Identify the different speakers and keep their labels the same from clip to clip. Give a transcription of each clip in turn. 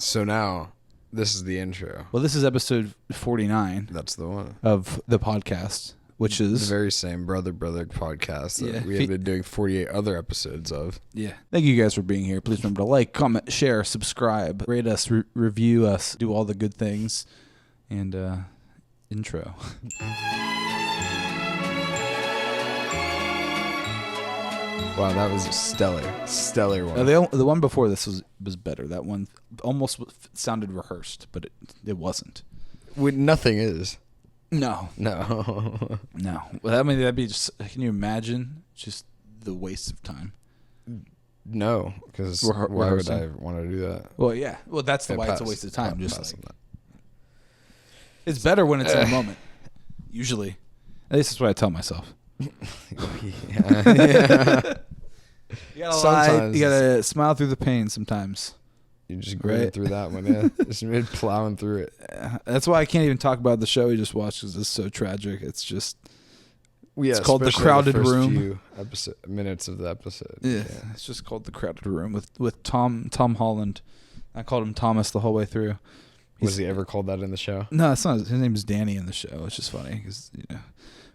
Speaker 1: So now, this is the intro.
Speaker 2: Well, this is episode 49
Speaker 1: That's the one.
Speaker 2: of the podcast, which is
Speaker 1: the very same BrotherBrother podcast that we have been doing 48 other episodes of.
Speaker 2: Yeah. Thank you guys for being here. Please remember to like, comment, share, subscribe, rate us, review us, do all the good things, and intro.
Speaker 1: Wow, that was a stellar one.
Speaker 2: The one before this was better. That one almost sounded rehearsed, but it wasn't.
Speaker 1: Nothing is.
Speaker 2: No.
Speaker 1: No.
Speaker 2: Well, I mean, that'd be just. Can you imagine just the waste of time?
Speaker 1: No, because why would I want to do that?
Speaker 2: Well, yeah. Well, that's why it's a waste of time.
Speaker 1: Pass
Speaker 2: It's better when it's in the moment. Usually, at least that's what I tell myself.
Speaker 1: Yeah.
Speaker 2: You gotta lie. You gotta smile through the pain sometimes.
Speaker 1: You just grin through that one, yeah. Just plowing through it.
Speaker 2: That's why I can't even talk about the show we just watched because it's so tragic. It's just.
Speaker 1: It's
Speaker 2: called The Crowded Room.
Speaker 1: Few minutes of the episode.
Speaker 2: Yeah, it's just called The Crowded Room with Tom Holland. I called him Thomas the whole way through.
Speaker 1: Was he ever called that in the show?
Speaker 2: No, it's not. His name is Danny in the show. It's just funny because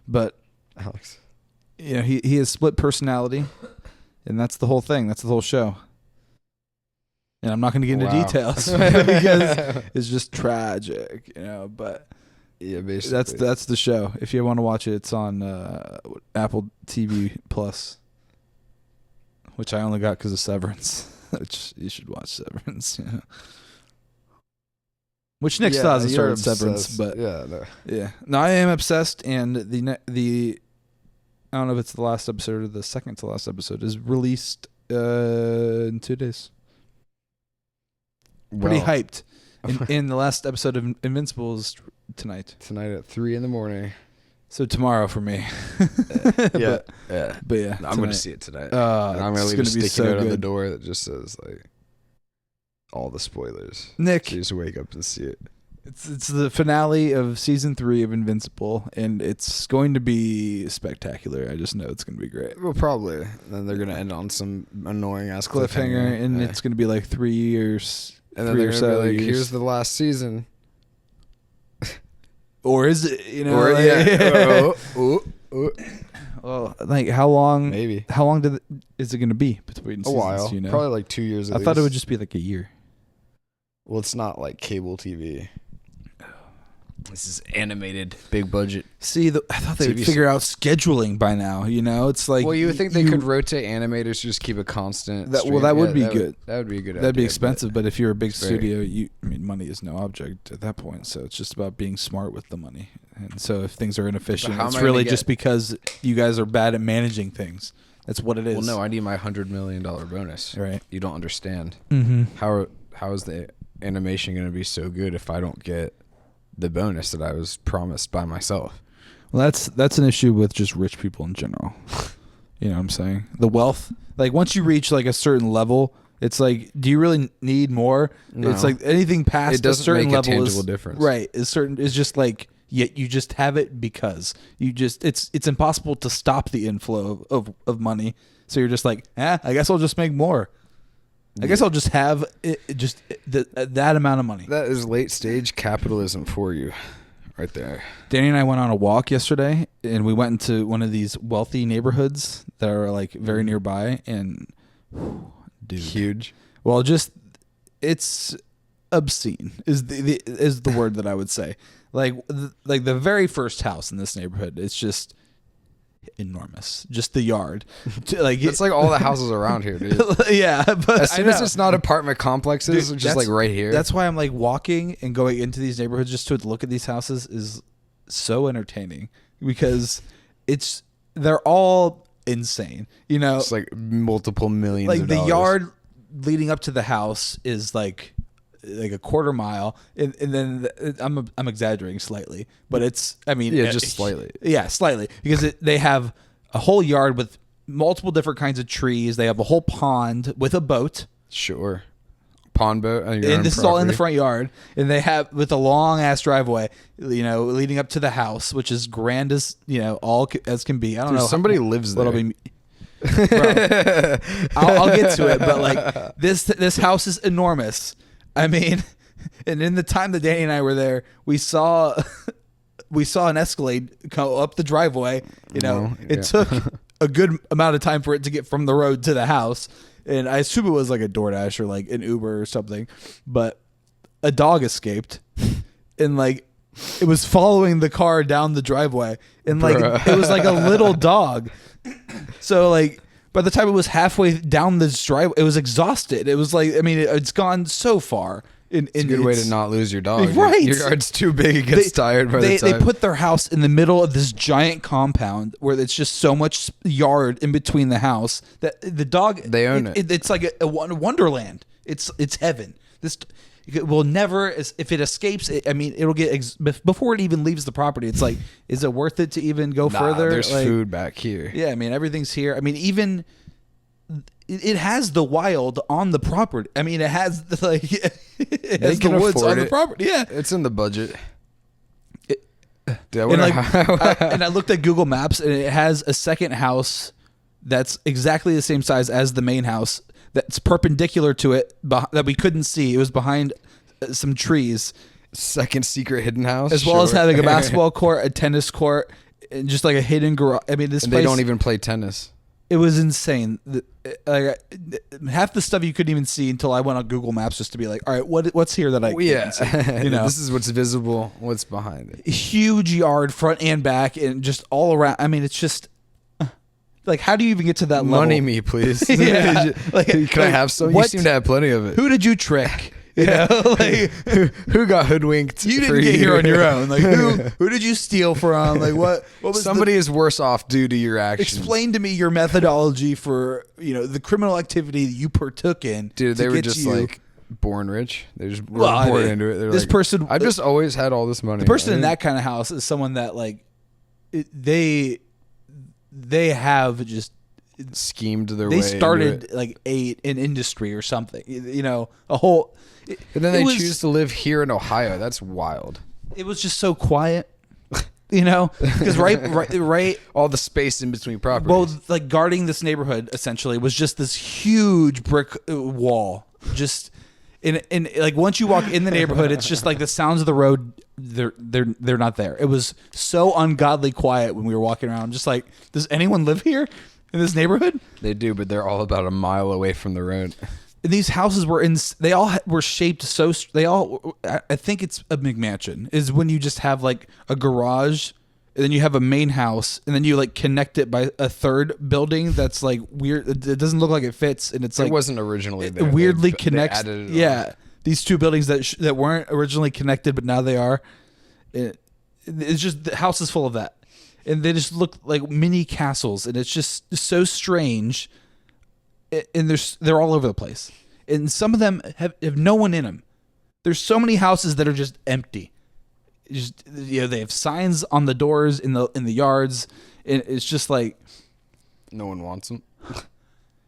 Speaker 2: but
Speaker 1: Alex,
Speaker 2: he has split personality, and that's the whole thing. That's the whole show. And I'm not going to get into details because it's just tragic, But
Speaker 1: yeah, basically
Speaker 2: that's the show. If you want to watch it, it's on Apple TV Plus, which I only got because of Severance. Which you should watch Severance. Yeah. Which Nick still hasn't started Severance, but no, I am obsessed, and the I don't know if it's the last episode or the second to last episode is released in 2 days. Pretty hyped. In the last episode of Invincible is tonight.
Speaker 1: Tonight at 3 a.m.
Speaker 2: So tomorrow for me. But yeah,
Speaker 1: I'm going to see it tonight. And I'm going to leave a sticky note on the door that just says like all the spoilers.
Speaker 2: Nick,
Speaker 1: so you just wake up and see it.
Speaker 2: It's the finale of season 3 of Invincible, and it's going to be spectacular. I just know it's going to be great.
Speaker 1: Well, probably. Then they're going to end on some annoying ass
Speaker 2: cliffhanger, and it's going to be like 3 years.
Speaker 1: And then they're going to be like, here's the last season.
Speaker 2: Or is it, Well, like how long?
Speaker 1: Maybe.
Speaker 2: How long is it going to be between seasons?
Speaker 1: A while. Probably like 2 years at least.
Speaker 2: I thought it would just be like a year.
Speaker 1: Well, it's not like cable TV. This is animated, big budget.
Speaker 2: See, I thought they would figure out scheduling by now. It's like.
Speaker 1: Well, you would think they could rotate animators to just keep a constant.
Speaker 2: That would be good.
Speaker 1: That would be a good.
Speaker 2: That'd be expensive, but if you're a big studio, money is no object at that point. So it's just about being smart with the money. And so if things are inefficient, it's really just because you guys are bad at managing things. That's what it is.
Speaker 1: Well, no, I need my $100 million bonus.
Speaker 2: Right.
Speaker 1: You don't understand.
Speaker 2: Mm-hmm.
Speaker 1: How is the animation going to be so good if I don't get the bonus that I was promised by myself?
Speaker 2: Well, that's an issue with just rich people in general. You know what I'm saying? The wealth, like once you reach like a certain level, it's like, do you really need more? No. It's like anything past a certain level
Speaker 1: make a tangible difference.
Speaker 2: Right. It's just like, yet you just have it because it's impossible to stop the inflow of money. So you're just like, I guess I'll just make more. I guess I'll just have that amount of money.
Speaker 1: That is late stage capitalism for you right there.
Speaker 2: Danny and I went on a walk yesterday, and we went into one of these wealthy neighborhoods that are like very nearby, and dude,
Speaker 1: huge.
Speaker 2: Well, it's obscene is the word that I would say. Like the very first house in this neighborhood, it's just enormous. Just the yard.
Speaker 1: It's like all the houses around here, dude.
Speaker 2: Yeah, but
Speaker 1: as soon as it's not apartment complexes, dude, just like right here.
Speaker 2: That's why I'm like walking and going into these neighborhoods just to look at these houses is so entertaining because they're all insane.
Speaker 1: It's like multiple millions.
Speaker 2: Like
Speaker 1: of
Speaker 2: the
Speaker 1: dollars.
Speaker 2: yard leading up to the house is like a quarter mile, and then I'm exaggerating slightly, but it's
Speaker 1: just slightly.
Speaker 2: Yeah, slightly, because they have a whole yard with multiple different kinds of trees. They have a whole pond with a boat.
Speaker 1: Sure. Pond boat.
Speaker 2: And this is all in the front yard, and they have with a long ass driveway, leading up to the house, which is grand as all as can be. I don't know.
Speaker 1: Somebody lives there.
Speaker 2: Bro, I'll get to it, but like this house is enormous. I mean, and in the time that Danny and I were there, we saw an Escalade go up the driveway. You know, it took a good amount of time for it to get from the road to the house. And I assume it was like a DoorDash or like an Uber or something. But a dog escaped. And like, it was following the car down the driveway. And like, it was like a little dog. So like, by the time it was halfway down this driveway, it was exhausted. It was like, I mean, it's gone so far.
Speaker 1: It's a good way to not lose your dog.
Speaker 2: Right.
Speaker 1: Your yard's too big. It gets tired by the time.
Speaker 2: They put their house in the middle of this giant compound where it's just so much yard in between the house that the dog...
Speaker 1: They own it.
Speaker 2: It's like a wonderland. It's heaven. It will never... If it escapes, it'll get... Before it even leaves the property, it's like, is it worth it to even go further?
Speaker 1: There's food back here.
Speaker 2: Yeah, I mean, everything's here. I mean, even... It has the wild on the property. I mean, it has the woods on the property. Yeah,
Speaker 1: it's in the budget.
Speaker 2: And I looked at Google Maps, and it has a second house that's exactly the same size as the main house. That's perpendicular to it that we couldn't see. It was behind some trees.
Speaker 1: Second secret hidden house,
Speaker 2: as well as having a basketball court, a tennis court, and just like a hidden garage. I mean, this place,
Speaker 1: they don't even play tennis.
Speaker 2: It was insane. Half the stuff you couldn't even see until I went on Google Maps just to be like, all right, what's here that I can't see? You know,
Speaker 1: this is what's visible. What's behind it?
Speaker 2: Huge yard, front and back, and just all around. I mean, it's just like, how do you even get to that level?
Speaker 1: Money me, please.
Speaker 2: Yeah.
Speaker 1: Can I have some? You seem to have plenty of it.
Speaker 2: Who did you trick? You know, like
Speaker 1: who got hoodwinked?
Speaker 2: You didn't get here on your own. Like who did you steal from? Like what was
Speaker 1: somebody is worse off due to your actions.
Speaker 2: Explain to me your methodology for the criminal activity that you partook in.
Speaker 1: Dude, they were just like born rich. They just were born into it. They're
Speaker 2: this
Speaker 1: like,
Speaker 2: person,
Speaker 1: I've just always had all this money.
Speaker 2: The person in that kind of house is someone that like they have just
Speaker 1: schemed their way.
Speaker 2: They started like an industry or something. A whole.
Speaker 1: And then they choose to live here in Ohio. That's wild.
Speaker 2: It was just so quiet, because right,
Speaker 1: all the space in between properties.
Speaker 2: Well, like guarding this neighborhood essentially was just this huge brick wall. Just in like once you walk in the neighborhood, it's just like the sounds of the road. They're not there. It was so ungodly quiet when we were walking around. Just like, does anyone live here in this neighborhood?
Speaker 1: They do, but they're all about a mile away from the road.
Speaker 2: These houses were they all were shaped so. I think it's a McMansion is when you just have like a garage, and then you have a main house, and then you like connect it by a third building that's like weird. It doesn't look like it fits, and it's like
Speaker 1: it wasn't originally there.
Speaker 2: It weirdly connects. These two buildings that weren't originally connected, but now they are. It's just the house is full of that, and they just look like mini castles, and it's just so strange. And they're all over the place, and some of them have no one in them. There's so many houses that are just empty. Just they have signs on the doors in the yards, and it's just like
Speaker 1: no one wants them,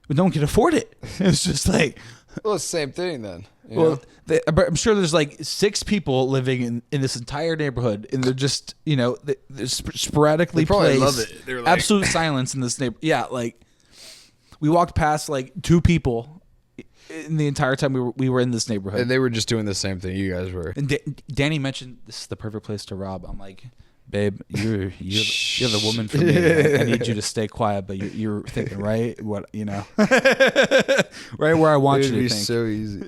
Speaker 2: but no one can afford it. It's just like,
Speaker 1: well, it's the same thing then.
Speaker 2: I'm sure there's like 6 people living in this entire neighborhood, and they're just they're sporadically
Speaker 1: they probably
Speaker 2: placed.
Speaker 1: Love it. They're like,
Speaker 2: absolute silence in this neighborhood. Yeah, like. We walked past like 2 people in the entire time we were in this neighborhood.
Speaker 1: And they were just doing the same thing you guys were.
Speaker 2: And Danny mentioned this is the perfect place to rob. I'm like, babe, you're the woman for me. I need you to stay quiet, but you're thinking right right where I want you to think. It'd be
Speaker 1: so easy.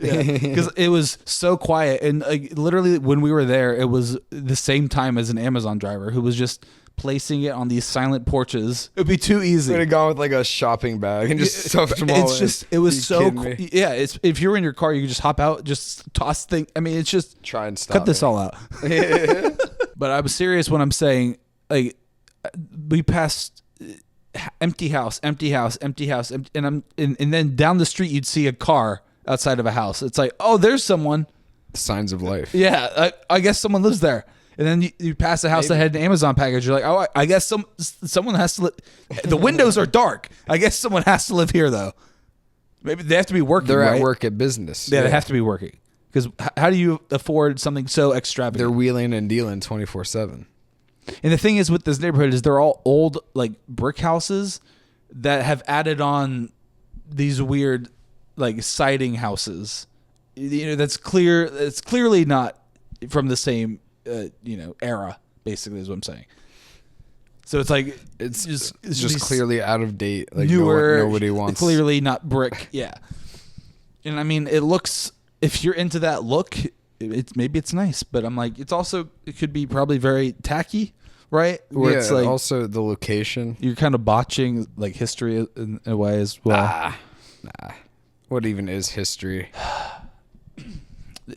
Speaker 2: Because it was so quiet, and like literally when we were there, it was the same time as an Amazon driver who was just placing it on these silent porches. It'd be too easy.
Speaker 1: We'd have gone with like a shopping bag and just stuffed them all in.
Speaker 2: It was so yeah. If you're in your car, you could just hop out, just toss things. I mean, it's just
Speaker 1: try and stop.
Speaker 2: Cut this all out. But I was serious when I'm saying like we passed empty house, and then down the street you'd see a car outside of a house. It's like, oh, there's someone.
Speaker 1: Signs of life.
Speaker 2: Yeah, I guess someone lives there. And then you pass a house that had an Amazon package. You're like, oh, I guess someone has to live. The windows are dark. I guess someone has to live here, though. Maybe they have to be working.
Speaker 1: They're
Speaker 2: right?
Speaker 1: at work at business.
Speaker 2: Yeah, they have to be working. Because how do you afford something so extravagant?
Speaker 1: They're wheeling and dealing 24/7.
Speaker 2: And the thing is with this neighborhood is they're all old like brick houses that have added on these weird like siding houses. that's clear. It's clearly not from the same era. Basically, is what I'm saying. So it's like
Speaker 1: it's just clearly out of date. Like
Speaker 2: newer,
Speaker 1: nobody wants.
Speaker 2: Clearly not brick. Yeah. And I mean, it looks. If you're into that look, maybe it's nice, but I'm like, it could be probably very tacky, right?
Speaker 1: Where it's like also the location.
Speaker 2: You're kind of botching like history in a way as well.
Speaker 1: Nah. What even is history?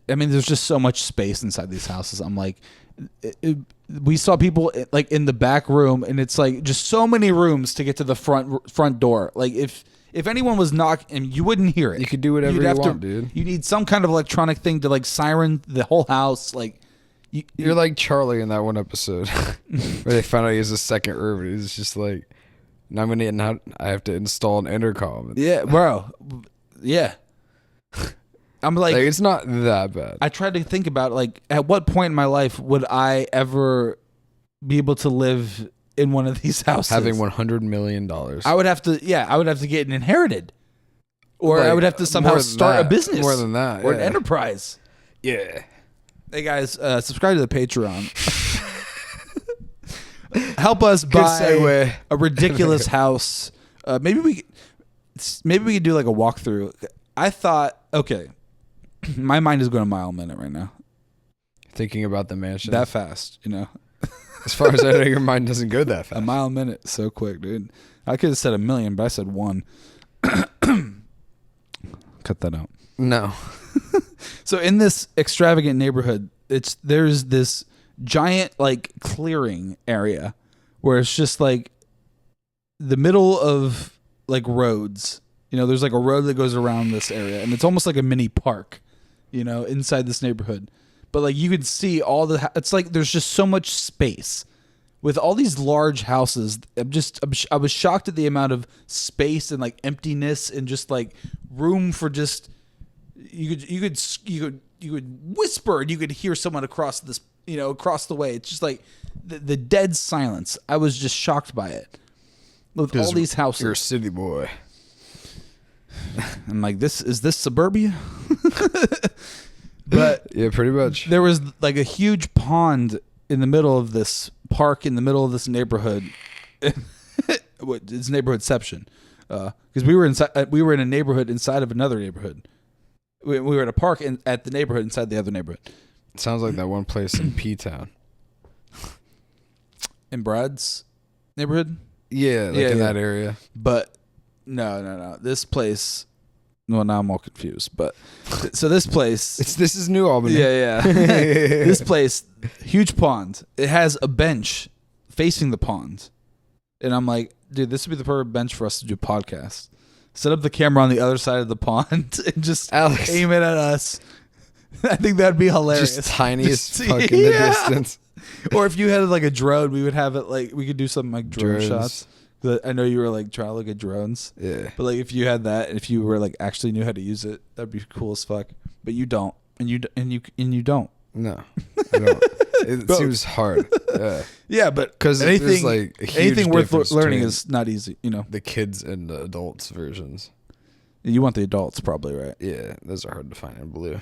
Speaker 2: I mean, there's just so much space inside these houses. I'm like, we saw people like in the back room, and it's like just so many rooms to get to the front door. Like if anyone was knocking, you wouldn't hear it.
Speaker 1: You could do whatever you want, dude.
Speaker 2: You need some kind of electronic thing to like siren the whole house. Like
Speaker 1: you're like Charlie in that one episode where they found out he has a second room. He's just like, now I have to install an intercom.
Speaker 2: Yeah, bro. Yeah. I'm like,
Speaker 1: it's not that bad.
Speaker 2: I tried to think about like at what point in my life would I ever be able to live in one of these houses?
Speaker 1: Having $100 million.
Speaker 2: I would have to get it inherited. Or like, I would have to somehow start a business.
Speaker 1: More than that.
Speaker 2: Or an enterprise.
Speaker 1: Yeah.
Speaker 2: Hey guys, subscribe to the Patreon. Help us buy a ridiculous house. Maybe we could do like a walkthrough. I thought, okay, my mind is going a mile a minute right now.
Speaker 1: Thinking about the mansion.
Speaker 2: That fast,
Speaker 1: As far as I know, your mind doesn't go that fast.
Speaker 2: A mile a minute, so quick, dude. I could have said 1 million, but I said 1. Cut that out.
Speaker 1: No.
Speaker 2: So in this extravagant neighborhood, there's this giant like clearing area where it's just like the middle of like roads. There's like a road that goes around this area, and it's almost like a mini park, inside this neighborhood. But like you could see it's like there's just so much space with all these large houses. I was shocked at the amount of space and like emptiness and just like room for just you could whisper and you could hear someone across the way. It's just like the dead silence. I was just shocked by it. With all these houses.
Speaker 1: You're a city boy.
Speaker 2: I'm like, is this suburbia? But
Speaker 1: yeah, pretty much.
Speaker 2: There was like a huge pond in the middle of this park, in the middle of this neighborhood. It's Neighborhoodception, because we were in a neighborhood inside of another neighborhood. We were at a park at the neighborhood inside the other neighborhood.
Speaker 1: It sounds like that one place in P-Town.
Speaker 2: In Brad's neighborhood?
Speaker 1: Yeah, in that area.
Speaker 2: But no. This place. Well, now I'm all confused. But so this place.
Speaker 1: This is New Albany.
Speaker 2: Yeah. This place, huge pond. It has a bench facing the pond, and I'm like, dude, this would be the perfect bench for us to do podcasts. Set up the camera on the other side of the pond and just aim it at us. I think that'd be hilarious.
Speaker 1: Just tiny as fuck in the distance.
Speaker 2: Or if you had like a drone, we would have it like we could do something like drone shots. I know you were like trying to look at drones.
Speaker 1: Yeah.
Speaker 2: But like if you had that, and if you were like actually knew how to use it, that'd be cool as fuck. But you don't, and you don't.
Speaker 1: No, I don't. It seems hard. Yeah.
Speaker 2: Yeah, but
Speaker 1: because
Speaker 2: anything worth learning is not easy.
Speaker 1: The kids and the adults versions.
Speaker 2: You want the adults probably, right?
Speaker 1: Yeah, those are hard to find in blue.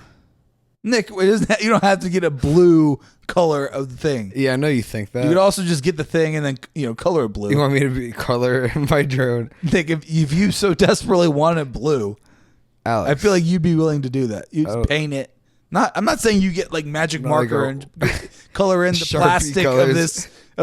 Speaker 2: Nick, you don't have to get a blue color of the thing.
Speaker 1: Yeah, I know you think that.
Speaker 2: You could also just get the thing and then color it blue.
Speaker 1: You want me to color my drone?
Speaker 2: Nick, if you so desperately want it blue,
Speaker 1: Alex,
Speaker 2: I feel like you'd be willing to do that. You just paint it. I'm not saying you get like magic marker and color in the plastic of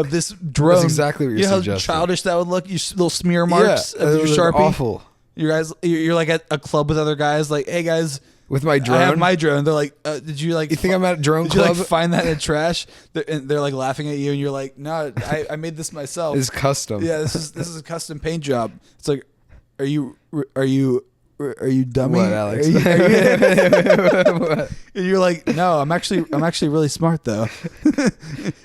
Speaker 2: this drone.
Speaker 1: That's exactly what you're suggesting.
Speaker 2: How childish that would look. You little smear marks of your Sharpie.
Speaker 1: Awful.
Speaker 2: You're like at a club with other guys. Like, hey guys.
Speaker 1: With my drone?
Speaker 2: I have my drone. They're like, did you like...
Speaker 1: You think I'm at a drone
Speaker 2: club?
Speaker 1: Did
Speaker 2: you like find that in the trash? They're like laughing at you and you're like, no, I made this myself.
Speaker 1: It's custom.
Speaker 2: Yeah, this is a custom paint job. It's like, are you dummy?
Speaker 1: What, Alex?
Speaker 2: What? And you're like, no, I'm actually really smart though.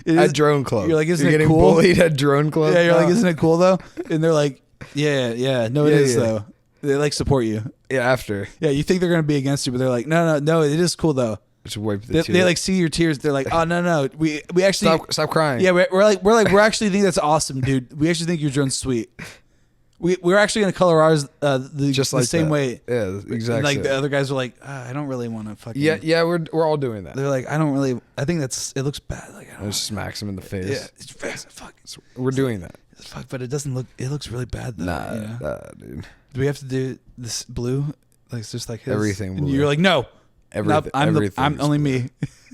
Speaker 1: At drone club.
Speaker 2: You're like, isn't
Speaker 1: you're
Speaker 2: it
Speaker 1: getting
Speaker 2: cool?
Speaker 1: Bullied at drone club?
Speaker 2: Yeah, you're like, isn't it cool though? And they're like, yeah, no, it is though. They like support you.
Speaker 1: Yeah, after.
Speaker 2: Yeah, you think they're gonna be against you, but they're like, no, it is cool though.
Speaker 1: Just wipe the tears.
Speaker 2: They like see your tears. They're like, oh no, we actually
Speaker 1: stop crying.
Speaker 2: Yeah, we're actually think that's awesome, dude. We actually think your drone's sweet. we're actually gonna color ours
Speaker 1: Just
Speaker 2: the
Speaker 1: like
Speaker 2: same
Speaker 1: that.
Speaker 2: way.
Speaker 1: Yeah, exactly.
Speaker 2: And like the other guys are like, I don't really want to fucking.
Speaker 1: Yeah, we're all doing that.
Speaker 2: They're like, I don't really. I think it looks bad. Like, I
Speaker 1: It
Speaker 2: don't.
Speaker 1: just smacks him in the face.
Speaker 2: Yeah, it's fuck.
Speaker 1: We're doing that.
Speaker 2: It's fuck, but it doesn't look. It looks really bad though.
Speaker 1: Nah,
Speaker 2: you know?
Speaker 1: dude.
Speaker 2: Do we have to do this blue? Like it's just like his?
Speaker 1: Everything
Speaker 2: And
Speaker 1: blue.
Speaker 2: you're like, no.
Speaker 1: Everything.
Speaker 2: I'm only me.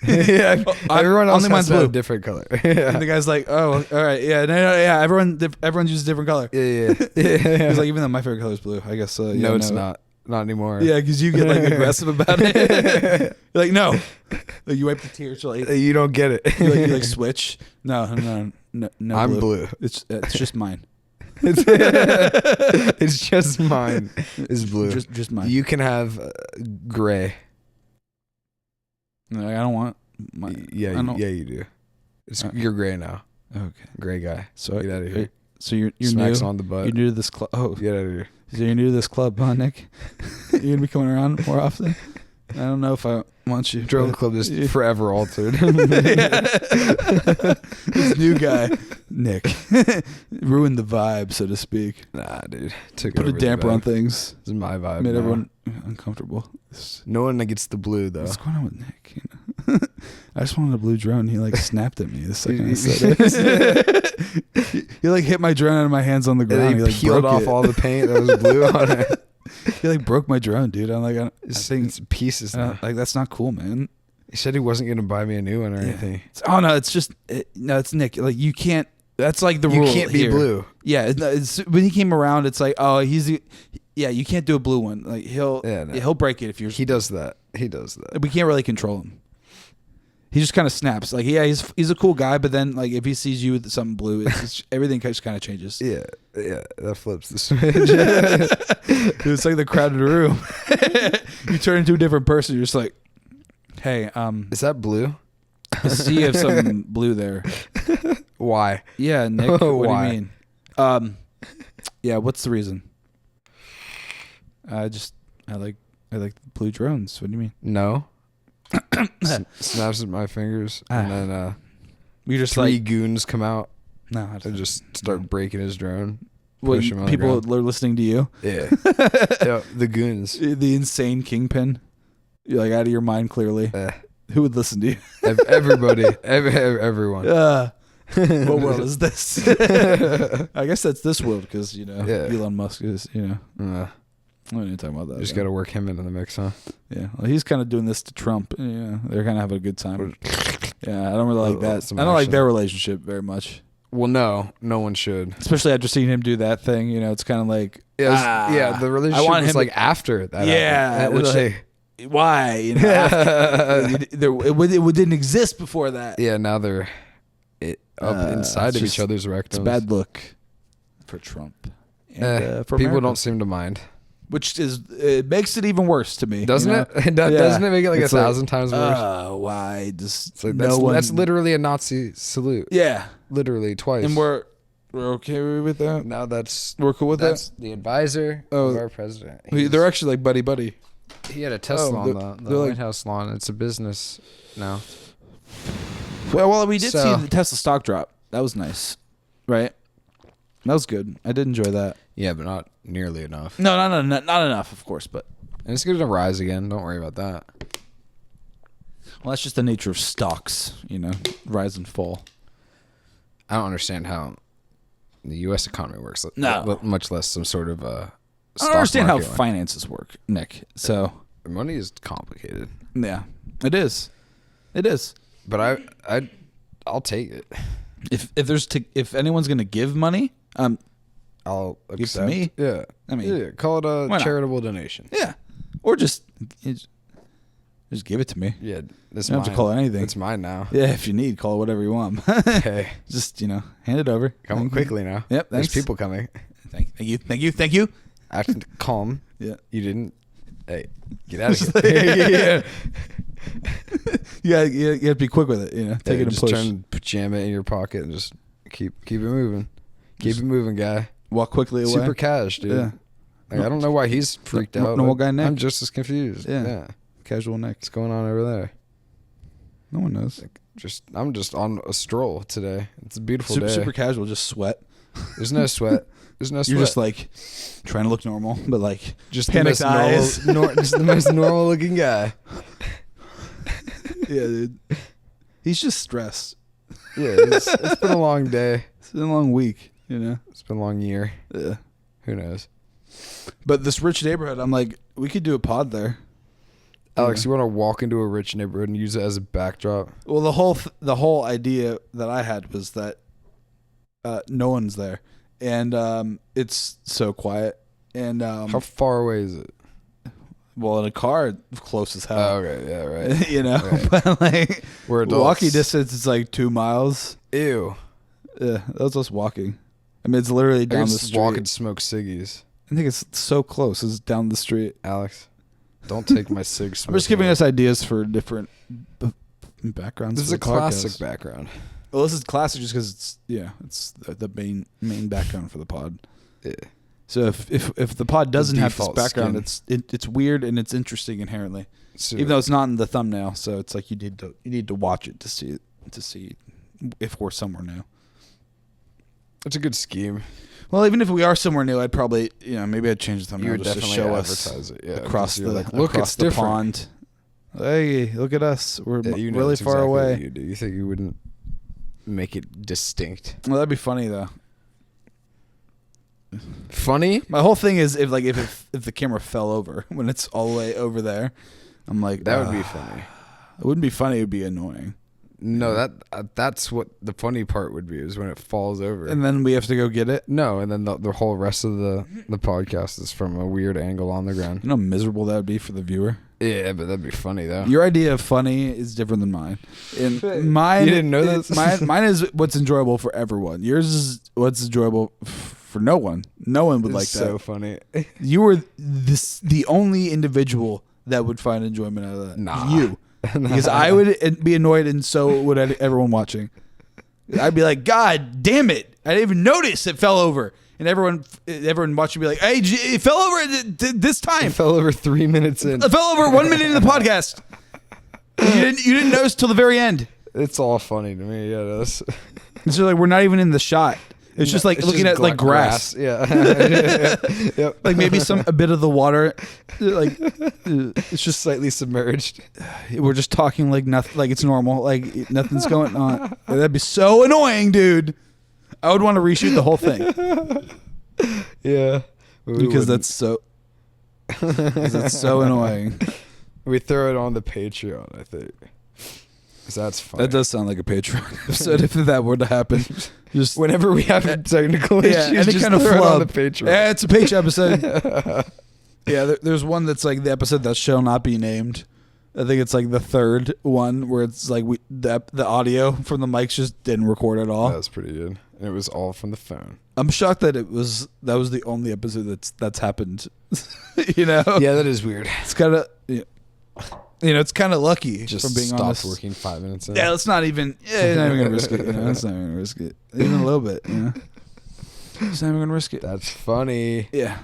Speaker 1: Yeah, everyone else
Speaker 2: only
Speaker 1: has
Speaker 2: mine's
Speaker 1: to have
Speaker 2: blue.
Speaker 1: a different color.
Speaker 2: And the guy's like, oh, all right, yeah, no, yeah. Everyone uses a different color.
Speaker 1: Yeah.
Speaker 2: He's like, even though my favorite color is blue, I guess.
Speaker 1: No, it's not. Not anymore.
Speaker 2: Yeah, because you get like aggressive about it. You're like, no. Like, you wipe the tears. You're like,
Speaker 1: You don't get it.
Speaker 2: you like switch. No.
Speaker 1: I'm blue.
Speaker 2: It's just mine.
Speaker 1: It's just mine. It's blue.
Speaker 2: Just mine.
Speaker 1: You can have gray.
Speaker 2: Like, I don't want. Mine.
Speaker 1: Yeah, you do. You're gray now.
Speaker 2: Okay.
Speaker 1: Gray guy.
Speaker 2: So
Speaker 1: Get out of here.
Speaker 2: So you're
Speaker 1: Smacks
Speaker 2: new.
Speaker 1: on the butt.
Speaker 2: You're new to this club. Oh,
Speaker 1: Get out of here.
Speaker 2: so you're new to this club, huh, Nick? You're gonna be coming around more often. I don't know if I want you.
Speaker 1: Drone
Speaker 2: but-
Speaker 1: club is forever altered.
Speaker 2: This new guy, Nick, ruined the vibe, so to speak.
Speaker 1: Nah, dude. Took
Speaker 2: Put a
Speaker 1: over the
Speaker 2: damper on
Speaker 1: vibe.
Speaker 2: things.
Speaker 1: This is my vibe.
Speaker 2: Made
Speaker 1: now.
Speaker 2: everyone uncomfortable.
Speaker 1: No one gets the blue though.
Speaker 2: What's going on with Nick? You know? I just wanted a blue drone. He like snapped at me the second I said it. He like hit my drone out of my hands on the
Speaker 1: And
Speaker 2: ground.
Speaker 1: then
Speaker 2: He
Speaker 1: he
Speaker 2: like
Speaker 1: peeled
Speaker 2: broke
Speaker 1: off
Speaker 2: it.
Speaker 1: all the paint that was blue on it.
Speaker 2: He like broke my drone, dude. I'm like, I
Speaker 1: It's,
Speaker 2: think
Speaker 1: it's pieces now.
Speaker 2: like that's not cool, man.
Speaker 1: He said he wasn't gonna buy me a new one or
Speaker 2: Yeah.
Speaker 1: anything.
Speaker 2: Oh no, it's just no, it's Nick. Like you can't. That's like the
Speaker 1: You
Speaker 2: rule.
Speaker 1: can't be
Speaker 2: here.
Speaker 1: blue.
Speaker 2: Yeah, when he came around, it's like, oh, yeah, you can't do a blue one. Like he'll break it if you're.
Speaker 1: He does that. He does that.
Speaker 2: We can't really control him. He just kind of snaps. Like, yeah, he's a cool guy, but then like if he sees you with something blue, it's everything just kind of changes.
Speaker 1: Yeah, that flips the switch.
Speaker 2: It's like the crowded room. You turn into a different person. You're just like, hey,
Speaker 1: Is that blue?
Speaker 2: I see you have some blue there.
Speaker 1: Why?
Speaker 2: Yeah, Nick. What
Speaker 1: Why?
Speaker 2: do you mean? Yeah, what's the reason? I like blue drones. What do you mean?
Speaker 1: No. Snaps at my fingers, and then
Speaker 2: We just
Speaker 1: three
Speaker 2: like
Speaker 1: goons come out
Speaker 2: no,
Speaker 1: and just start breaking his drone.
Speaker 2: when
Speaker 1: Push him on the
Speaker 2: people
Speaker 1: ground.
Speaker 2: are listening to you.
Speaker 1: Yeah. Yeah, the goons.
Speaker 2: The insane kingpin. You're like out of your mind. Clearly, who would listen to you?
Speaker 1: Everybody, everyone.
Speaker 2: What world is this? I guess that's this world because Elon Musk is I'm not even talking about that.
Speaker 1: Just got to work him into the mix, huh?
Speaker 2: Yeah, well, he's kind of doing this to Trump. Yeah, they're kind of having a good time. Yeah, I don't really like that.
Speaker 1: Some
Speaker 2: I don't like
Speaker 1: action.
Speaker 2: their relationship very much,
Speaker 1: Well, no one should.
Speaker 2: especially after seeing him do that thing. It's kind of like
Speaker 1: The relationship
Speaker 2: want
Speaker 1: was
Speaker 2: him
Speaker 1: like after that.
Speaker 2: Yeah,
Speaker 1: happened, which
Speaker 2: why it didn't exist before that.
Speaker 1: yeah, now they're up inside of each other's rectums.
Speaker 2: It's a bad look for Trump. And, for
Speaker 1: people
Speaker 2: America.
Speaker 1: don't seem to mind,
Speaker 2: Which it makes it even worse to me,
Speaker 1: doesn't
Speaker 2: you
Speaker 1: it?
Speaker 2: know?
Speaker 1: Doesn't it make it like
Speaker 2: It's
Speaker 1: 1,000 times worse?
Speaker 2: Why does
Speaker 1: It's like
Speaker 2: no
Speaker 1: that's
Speaker 2: one?
Speaker 1: literally a Nazi salute.
Speaker 2: Yeah,
Speaker 1: Literally twice.
Speaker 2: and we're okay with that.
Speaker 1: now that's
Speaker 2: We're cool with
Speaker 1: that's
Speaker 2: that.
Speaker 1: the advisor of our president.
Speaker 2: They're actually like buddy.
Speaker 1: He had a Tesla
Speaker 2: Oh,
Speaker 1: on the
Speaker 2: they're
Speaker 1: White
Speaker 2: like-
Speaker 1: House lawn. It's a business now.
Speaker 2: Well, we did
Speaker 1: So-
Speaker 2: see the Tesla stock drop. That was nice, right? That was good. I did enjoy that.
Speaker 1: Yeah, but not nearly enough.
Speaker 2: No, not enough, of course, but
Speaker 1: And it's going to rise again. Don't worry about that.
Speaker 2: well, that's just the nature of stocks, rise and fall.
Speaker 1: I don't understand how the U.S. economy works.
Speaker 2: No.
Speaker 1: Much less some sort of
Speaker 2: I don't understand how
Speaker 1: market one.
Speaker 2: finances work, Nick. So
Speaker 1: Money is complicated,
Speaker 2: yeah, it is. It is.
Speaker 1: but I'll take it.
Speaker 2: If anyone's gonna give money,
Speaker 1: I'll
Speaker 2: Give to
Speaker 1: accept.
Speaker 2: me?
Speaker 1: Yeah,
Speaker 2: I mean,
Speaker 1: yeah. Call it
Speaker 2: why
Speaker 1: a
Speaker 2: not?
Speaker 1: charitable donation.
Speaker 2: yeah, or just give it to me.
Speaker 1: Yeah, this
Speaker 2: You don't have to call it anything.
Speaker 1: It's mine now.
Speaker 2: Yeah, if you need, call it whatever you want.
Speaker 1: Okay,
Speaker 2: Just hand it over.
Speaker 1: come
Speaker 2: Thank you.
Speaker 1: quickly now.
Speaker 2: Yep,
Speaker 1: There's
Speaker 2: thanks.
Speaker 1: people coming.
Speaker 2: Thank you.
Speaker 1: Acting calm.
Speaker 2: Yeah.
Speaker 1: You didn't. Hey, get out of here.
Speaker 2: Yeah, you have to be quick with it. Take it and
Speaker 1: just
Speaker 2: push.
Speaker 1: jam it in your pocket and just keep it moving. Keep it moving, guy.
Speaker 2: Walk quickly away.
Speaker 1: Super cash, dude.
Speaker 2: Yeah.
Speaker 1: Like, I don't know why he's freaked out.
Speaker 2: Normal guy Nick.
Speaker 1: I'm just as confused.
Speaker 2: Yeah. Casual Nick.
Speaker 1: What's going on over there?
Speaker 2: No one knows.
Speaker 1: I'm just on a stroll today. It's a beautiful day.
Speaker 2: Super casual. Just sweat.
Speaker 1: There's no sweat. There's no sweat.
Speaker 2: You're just like trying to look normal, but like
Speaker 1: just
Speaker 2: panicked eyes.
Speaker 1: just the most normal looking guy.
Speaker 2: Yeah, dude. He's just stressed.
Speaker 1: Yeah, it's been a long day.
Speaker 2: It's been a long week, you know.
Speaker 1: It's been a long year.
Speaker 2: Yeah.
Speaker 1: Who knows?
Speaker 2: But this rich neighborhood, I'm like, we could do a pod there.
Speaker 1: Alex, you want to walk into a rich neighborhood and use it as a backdrop?
Speaker 2: Well, the whole idea that I had was that no one's there, and it's so quiet. And
Speaker 1: how far away is it?
Speaker 2: Well, in a car, close as hell.
Speaker 1: Oh, okay, yeah, right.
Speaker 2: You know,
Speaker 1: right.
Speaker 2: But like
Speaker 1: We're adults.
Speaker 2: walking distance is like 2 miles.
Speaker 1: Ew.
Speaker 2: Yeah, that's us walking. I mean, it's literally down the street.
Speaker 1: Walk and smoke ciggies.
Speaker 2: I think it's so close. It's down the street.
Speaker 1: Alex, don't take my cig smoke.
Speaker 2: I'm just giving us ideas for different backgrounds.
Speaker 1: This is
Speaker 2: for
Speaker 1: a
Speaker 2: the
Speaker 1: classic
Speaker 2: podcast.
Speaker 1: background.
Speaker 2: Well, this is classic just because it's the main background for the pod.
Speaker 1: Yeah.
Speaker 2: So if the pod doesn't have this
Speaker 1: default
Speaker 2: background,
Speaker 1: skin.
Speaker 2: it's weird and it's interesting inherently,
Speaker 1: So,
Speaker 2: even though it's not in the thumbnail. So it's like you need to watch it to see if we're somewhere new.
Speaker 1: it's a good scheme.
Speaker 2: Well, even if we are somewhere new, I'd probably maybe I'd change the thumbnail
Speaker 1: You would
Speaker 2: just to
Speaker 1: definitely
Speaker 2: show us
Speaker 1: advertise it. Yeah,
Speaker 2: across
Speaker 1: because
Speaker 2: the
Speaker 1: you're look,
Speaker 2: across
Speaker 1: it's
Speaker 2: the
Speaker 1: different.
Speaker 2: pond. Hey, look at us! We're
Speaker 1: Yeah, you know
Speaker 2: really
Speaker 1: that's
Speaker 2: far
Speaker 1: exactly
Speaker 2: away.
Speaker 1: what you do. You think you wouldn't make it distinct?
Speaker 2: Well, that'd be funny though.
Speaker 1: Funny?
Speaker 2: My whole thing is if the camera fell over when it's all the way over there, I'm like
Speaker 1: That would be funny.
Speaker 2: It wouldn't be funny. It would be annoying.
Speaker 1: No, that's what the funny part would be, is when it falls over.
Speaker 2: And then we have to go get it.
Speaker 1: No, and then the whole rest of the podcast is from a weird angle on the ground.
Speaker 2: You know how miserable that would be for the viewer.
Speaker 1: Yeah, but that'd be funny though.
Speaker 2: Your idea of funny is different than mine. And mine,
Speaker 1: You didn't know this?
Speaker 2: Mine is what's enjoyable for everyone. Yours is what's enjoyable for no one. No one would
Speaker 1: It's
Speaker 2: like
Speaker 1: so
Speaker 2: that.
Speaker 1: funny.
Speaker 2: You were the only individual that would find enjoyment out of that.
Speaker 1: Nah.
Speaker 2: You. Because I would be annoyed, and so would everyone watching. I'd be like, God damn it! I didn't even notice it fell over, and everyone watching would be like, Hey, it fell over this time.
Speaker 1: It fell over 3 minutes in.
Speaker 2: It fell over 1 minute into the podcast. You didn't notice till the very end.
Speaker 1: It's all funny to me. Yeah, that's.
Speaker 2: It's just like we're not even in the shot. It's just like looking at like grass.
Speaker 1: Yeah. Yep.
Speaker 2: Like maybe a bit of the water, like
Speaker 1: It's just slightly submerged.
Speaker 2: we're just talking like nothing, like it's normal, like nothing's going on. That'd be so annoying, dude. I would want to reshoot the whole thing
Speaker 1: Yeah.
Speaker 2: because that's so annoying.
Speaker 1: We throw it on the Patreon, I think. 'Cause that's funny.
Speaker 2: That does sound like a Patreon episode if that were to happen. Just
Speaker 1: Whenever we have technical issues,
Speaker 2: any
Speaker 1: just
Speaker 2: kind of
Speaker 1: throw it on
Speaker 2: flub.
Speaker 1: the Patreon.
Speaker 2: Yeah, it's a page episode. Yeah, there's one that's like the episode that shall not be named. I think it's like the third one where it's like the audio from the mics just didn't record at all.
Speaker 1: That was pretty good. And it was all from the phone.
Speaker 2: I'm shocked that that was the only episode that's happened. You know?
Speaker 1: Yeah, that is weird.
Speaker 2: It's kind of it's kind of lucky.
Speaker 1: Just
Speaker 2: for being
Speaker 1: stopped
Speaker 2: honest.
Speaker 1: working 5 minutes in.
Speaker 2: Yeah, let's not even. Yeah, not even gonna risk it. Let's not even gonna risk it. Even a little bit. Just not even gonna risk it.
Speaker 1: That's funny.
Speaker 2: Yeah.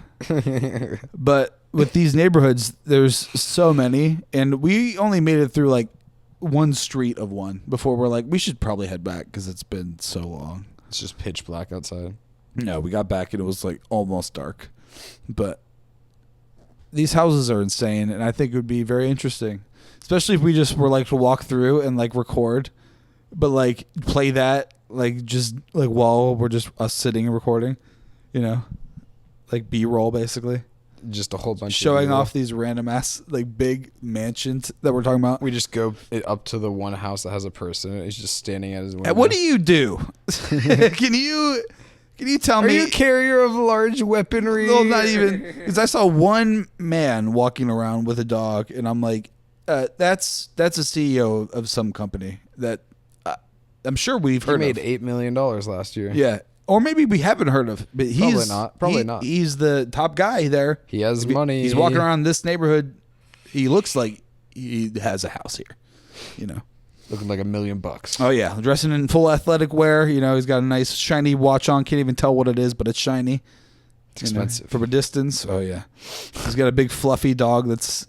Speaker 2: But with these neighborhoods, there's so many, and we only made it through like one street of one before we're like, we should probably head back because it's been so long.
Speaker 1: It's just pitch black outside.
Speaker 2: No, we got back and it was like almost dark. But these houses are insane, and I think it would be very interesting, especially if we just were like to walk through and like record, but like play that like just like while we're just us sitting and recording, like B-roll basically.
Speaker 1: Just a whole bunch
Speaker 2: Showing
Speaker 1: of
Speaker 2: off these random ass like big mansions that we're talking about.
Speaker 1: We just go up to the one house that has a person and he's just standing at his window.
Speaker 2: What do you do? Can you tell
Speaker 1: Are
Speaker 2: me?
Speaker 1: you a carrier of large weaponry?
Speaker 2: Well, not even, because I saw one man walking around with a dog, and I'm like, that's a CEO of some company that I'm sure we've
Speaker 1: He
Speaker 2: heard
Speaker 1: made
Speaker 2: of.
Speaker 1: $8 million last year.
Speaker 2: Yeah, or maybe we haven't heard of, but he's
Speaker 1: Probably not.
Speaker 2: He's the top guy there.
Speaker 1: He has money.
Speaker 2: He's walking around this neighborhood. He looks like he has a house here,
Speaker 1: looking like $1 million.
Speaker 2: Oh yeah, dressing in full athletic wear. He's got a nice shiny watch on. Can't even tell what it is, but it's shiny.
Speaker 1: It's expensive.
Speaker 2: From a distance. Oh yeah, he's got a big fluffy dog that's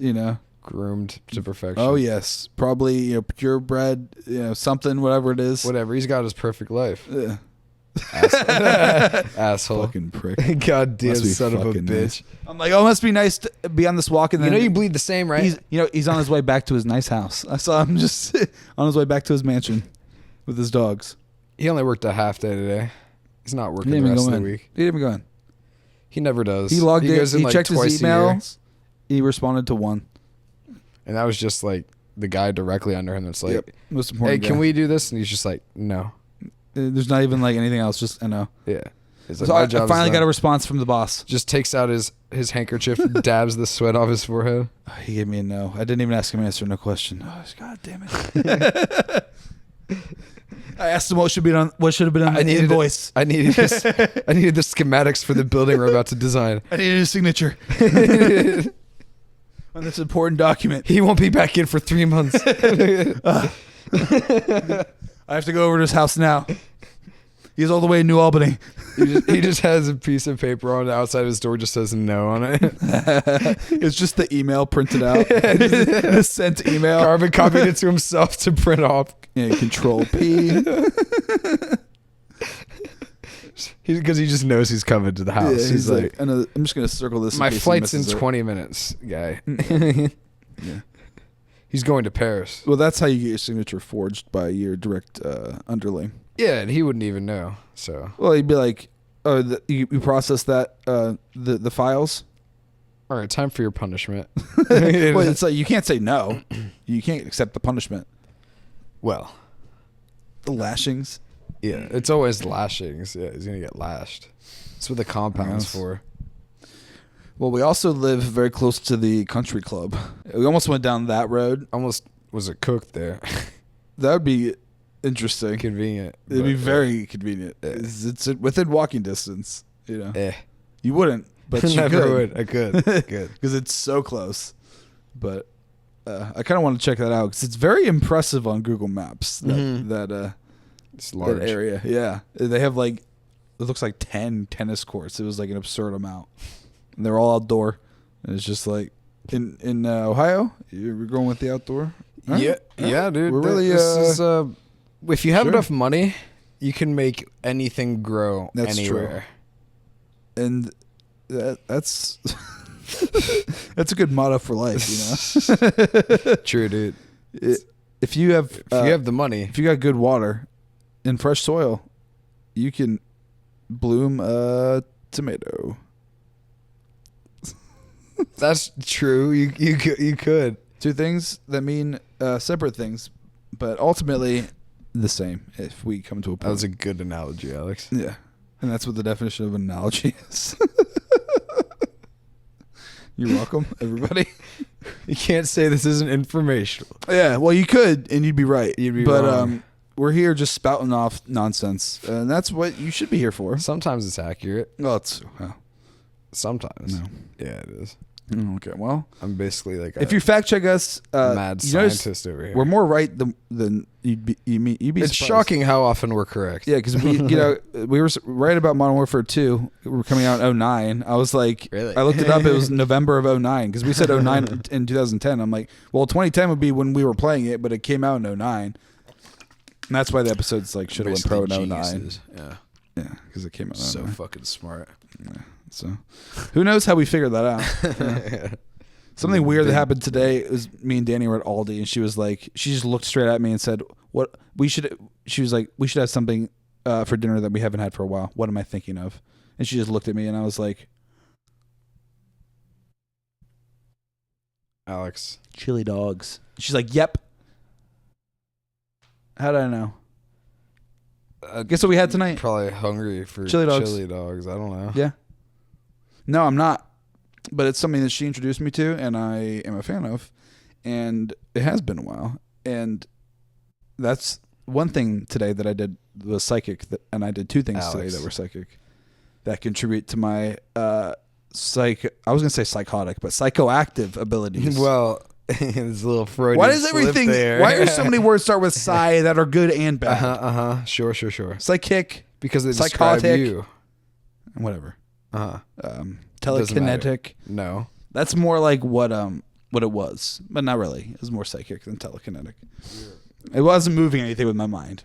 Speaker 1: groomed to perfection.
Speaker 2: Oh yes, probably purebred. Something, whatever it is.
Speaker 1: Whatever. He's got his perfect life.
Speaker 2: Yeah.
Speaker 1: Asshole.
Speaker 2: Fucking prick.
Speaker 1: Goddamn
Speaker 2: Must be
Speaker 1: son of a
Speaker 2: fucking
Speaker 1: bitch.
Speaker 2: nice. I'm like, oh, it must be nice to be on this walk. And
Speaker 1: You
Speaker 2: then
Speaker 1: know you bleed the same, right?
Speaker 2: he's on his way back to his nice house. I saw him just on his way back to his mansion with his dogs.
Speaker 1: He only worked a half day today. He's not working
Speaker 2: He
Speaker 1: the
Speaker 2: didn't even
Speaker 1: rest
Speaker 2: go
Speaker 1: of the
Speaker 2: in.
Speaker 1: week.
Speaker 2: He didn't even go in.
Speaker 1: He never does.
Speaker 2: He logged in.
Speaker 1: goes
Speaker 2: He
Speaker 1: like
Speaker 2: checked his
Speaker 1: twice a year.
Speaker 2: emails. He responded to one.
Speaker 1: And that was just like the guy directly under him that's like,
Speaker 2: Yep. Most
Speaker 1: hey,
Speaker 2: important.
Speaker 1: can we do this? And he's just like, no.
Speaker 2: There's not even like anything else. Just I know.
Speaker 1: Yeah. He's like,
Speaker 2: So
Speaker 1: my
Speaker 2: I
Speaker 1: job's
Speaker 2: finally
Speaker 1: done.
Speaker 2: got a response from the boss.
Speaker 1: Just takes out his handkerchief, dabs the sweat off his forehead.
Speaker 2: He gave me a no. I didn't even ask him to answer no question. Oh, God damn it! I asked him what should have been on the invoice.
Speaker 1: I needed the schematics for the building we're about to design.
Speaker 2: I needed a signature on this important document.
Speaker 1: He won't be back in for 3 months.
Speaker 2: I have to go over to his house now. He's all the way in New Albany.
Speaker 1: He just has a piece of paper on the outside of his door, just says no on it.
Speaker 2: It's just the email printed out. The sent email.
Speaker 1: Carbon copied it to himself to print off.
Speaker 2: Yeah, Control P.
Speaker 1: Because he just knows he's coming to the house.
Speaker 2: Yeah,
Speaker 1: he's like,
Speaker 2: I'm just gonna circle this.
Speaker 1: my
Speaker 2: in case he
Speaker 1: flight's in
Speaker 2: misses it.
Speaker 1: 20 minutes, guy.
Speaker 2: Yeah.
Speaker 1: He's going to Paris.
Speaker 2: Well, that's how you get your signature forged by your direct underling.
Speaker 1: Yeah, and he wouldn't even know. So,
Speaker 2: Well, he'd be like, "Oh, you process that the files."
Speaker 1: all right, time for your punishment.
Speaker 2: Well, it's like you can't say no. You can't accept the punishment.
Speaker 1: Well,
Speaker 2: The lashings.
Speaker 1: yeah, it's always lashings. Yeah, he's gonna get lashed. That's what the compound's
Speaker 2: Yes.
Speaker 1: for.
Speaker 2: Well, we also live very close to the country club. We almost went down that road.
Speaker 1: Almost was it cooked there.
Speaker 2: That would be interesting.
Speaker 1: Convenient.
Speaker 2: It'd be
Speaker 1: but,
Speaker 2: very convenient. It's within walking distance. You know, you wouldn't, but you
Speaker 1: Never
Speaker 2: could.
Speaker 1: would. I could. Good.
Speaker 2: Because it's so close. But I kind of want to check that out because it's very impressive on Google Maps.
Speaker 1: It's large.
Speaker 2: That area. Yeah, they have like it looks like 10 tennis courts. It was like an absurd amount, and they're all outdoor. And it's just like in Ohio, you're going with the outdoor. Huh?
Speaker 1: Yeah, dude.
Speaker 2: We're really
Speaker 1: this is, if you have
Speaker 2: sure.
Speaker 1: enough money, you can make anything grow
Speaker 2: That's
Speaker 1: anywhere.
Speaker 2: true. And that's that's a good motto for life, you know.
Speaker 1: True, dude.
Speaker 2: If you have
Speaker 1: the money,
Speaker 2: if you got good water and fresh soil, you can bloom a tomato.
Speaker 1: that's true. You could.
Speaker 2: Two things that mean separate things, but ultimately the same. If we come to a point,
Speaker 1: That was a good analogy, Alex.
Speaker 2: yeah, and that's what the definition of an analogy is. You're welcome, everybody.
Speaker 1: You can't say this isn't informational.
Speaker 2: Yeah, well, you could, and you'd be right.
Speaker 1: You'd be
Speaker 2: but
Speaker 1: wrong.
Speaker 2: we're here just spouting off nonsense, and that's what you should be here for.
Speaker 1: Sometimes it's accurate.
Speaker 2: Well, it's
Speaker 1: Sometimes.
Speaker 2: No.
Speaker 1: Yeah, it is.
Speaker 2: Okay. Well,
Speaker 1: I'm basically like
Speaker 2: if you fact check us,
Speaker 1: mad
Speaker 2: you notice
Speaker 1: scientist over here.
Speaker 2: we're more right than you'd be. You'd be
Speaker 1: It's
Speaker 2: surprised.
Speaker 1: shocking how often we're correct.
Speaker 2: Yeah, because we, we were right about Modern Warfare 2. We're coming out in 09. I was like,
Speaker 1: Really?
Speaker 2: I looked it up. It was November of 09 because we said 09 in 2010. I'm like, well, 2010 would be when we were playing it, but it came out in 09. And that's why the episode's like should have went pro in 09.
Speaker 1: Geniuses. Yeah.
Speaker 2: Yeah, because it came out in
Speaker 1: So
Speaker 2: 09.
Speaker 1: fucking smart.
Speaker 2: Yeah, so who knows how we figured that out? Yeah. Something weird that happened today is me and Danny were at Aldi, and she was like, she just looked straight at me and said, "What we should?" She was like, "We should have something for dinner that we haven't had for a while. What am I thinking of?" And she just looked at me, and I was like,
Speaker 1: Alex.
Speaker 2: "Chili dogs." She's like, "Yep." How did I know? Guess what we had tonight?
Speaker 1: Probably hungry for
Speaker 2: Chili dogs.
Speaker 1: Chili dogs. I don't know.
Speaker 2: Yeah. No, I'm not. But it's something that she introduced me to, and I am a fan of. And it has been a while. And that's one thing today that I did was psychic, and I did two things today that were psychic that contribute to my I was going to say psychotic, but psychoactive abilities.
Speaker 1: Well, it's a little Freudian
Speaker 2: Why does
Speaker 1: slip
Speaker 2: everything?
Speaker 1: there.
Speaker 2: Why are so many words start with psi that are good and bad?
Speaker 1: Sure.
Speaker 2: Psychic,
Speaker 1: Because they
Speaker 2: Psychotic.
Speaker 1: describe you.
Speaker 2: whatever.
Speaker 1: Doesn't
Speaker 2: Telekinetic.
Speaker 1: No.
Speaker 2: That's more like what it was, but not really. It was more psychic than telekinetic. It wasn't moving anything with my mind.